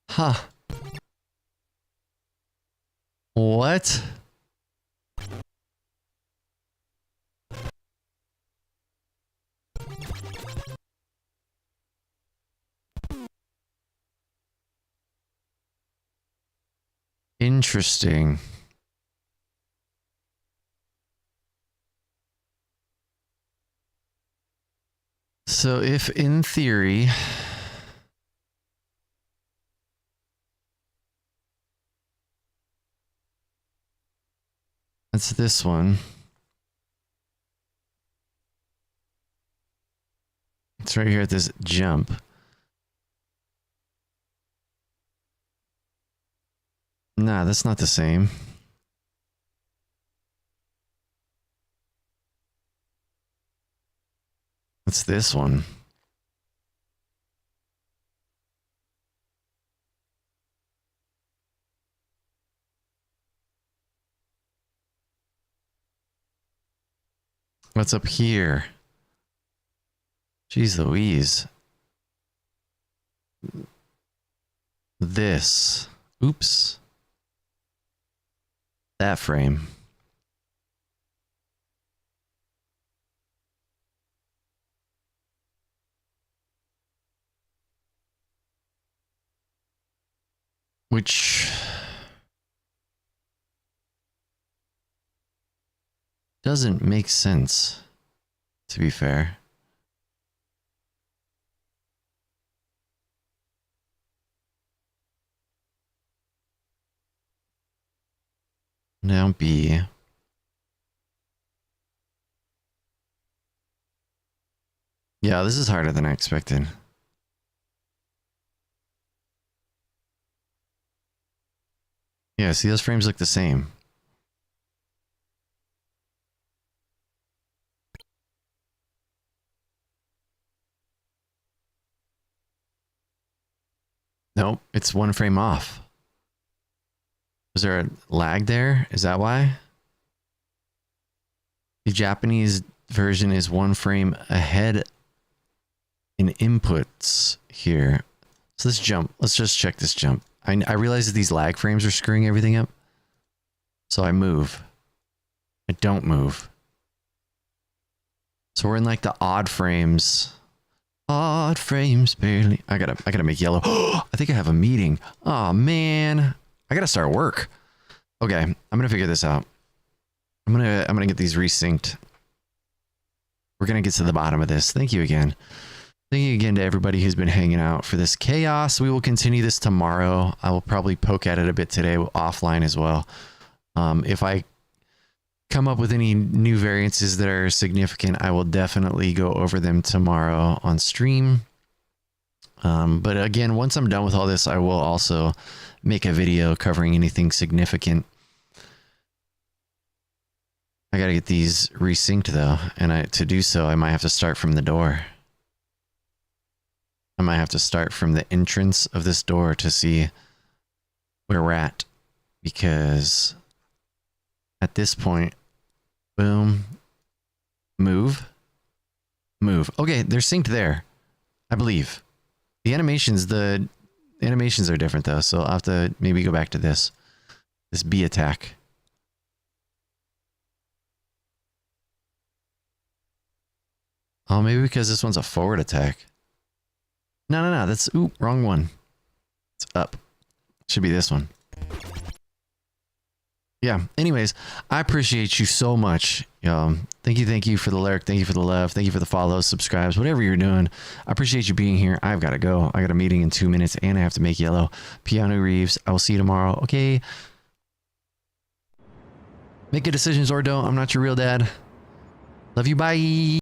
Huh. What? Interesting. So if in theory... That's this one. It's right here at this jump. Nah, that's not the same. What's this one? What's up here? Jeez Louise. This. Oops. That frame. Which doesn't make sense, to be fair. Now B. Yeah, this is harder than I expected. Yeah, see, those frames look the same. Nope, it's one frame off. Was there a lag there? Is that why? The Japanese version is one frame ahead in inputs here. So this jump, let's just check this jump. I realize that these lag frames are screwing everything up. So I move. I don't move. So we're in like the odd frames. Odd frames barely. I gotta make yellow. I think I have a meeting. Oh man. I gotta start work. Okay, I'm gonna figure this out. I'm gonna get these resynced. We're gonna get to the bottom of this. Thank you again. Thank you again to everybody who's been hanging out for this chaos. We will continue this tomorrow. I will probably poke at it a bit today offline as well. If I come up with any new variances that are significant, I will definitely go over them tomorrow on stream. But again, once I'm done with all this, I will also make a video covering anything significant. I gotta get these resynced though, and to do so, I might have to start from the door. I might have to start from the entrance of this door to see where we're at, because at this point, boom, move. Okay, they're synced there, I believe. The animations are different though, so I'll have to maybe go back to this B attack. Oh, maybe because this one's a forward attack. No, that's, ooh, wrong one. It's up. Should be this one. Yeah. Anyways, I appreciate you so much. Thank you for the lurk. Thank you for the love. Thank you for the follows, subscribes, whatever you're doing. I appreciate you being here. I've got to go. I got a meeting in 2 minutes and I have to make yellow. Piano Reeves. I will see you tomorrow. Okay. Make good decisions or don't. I'm not your real dad. Love you. Bye.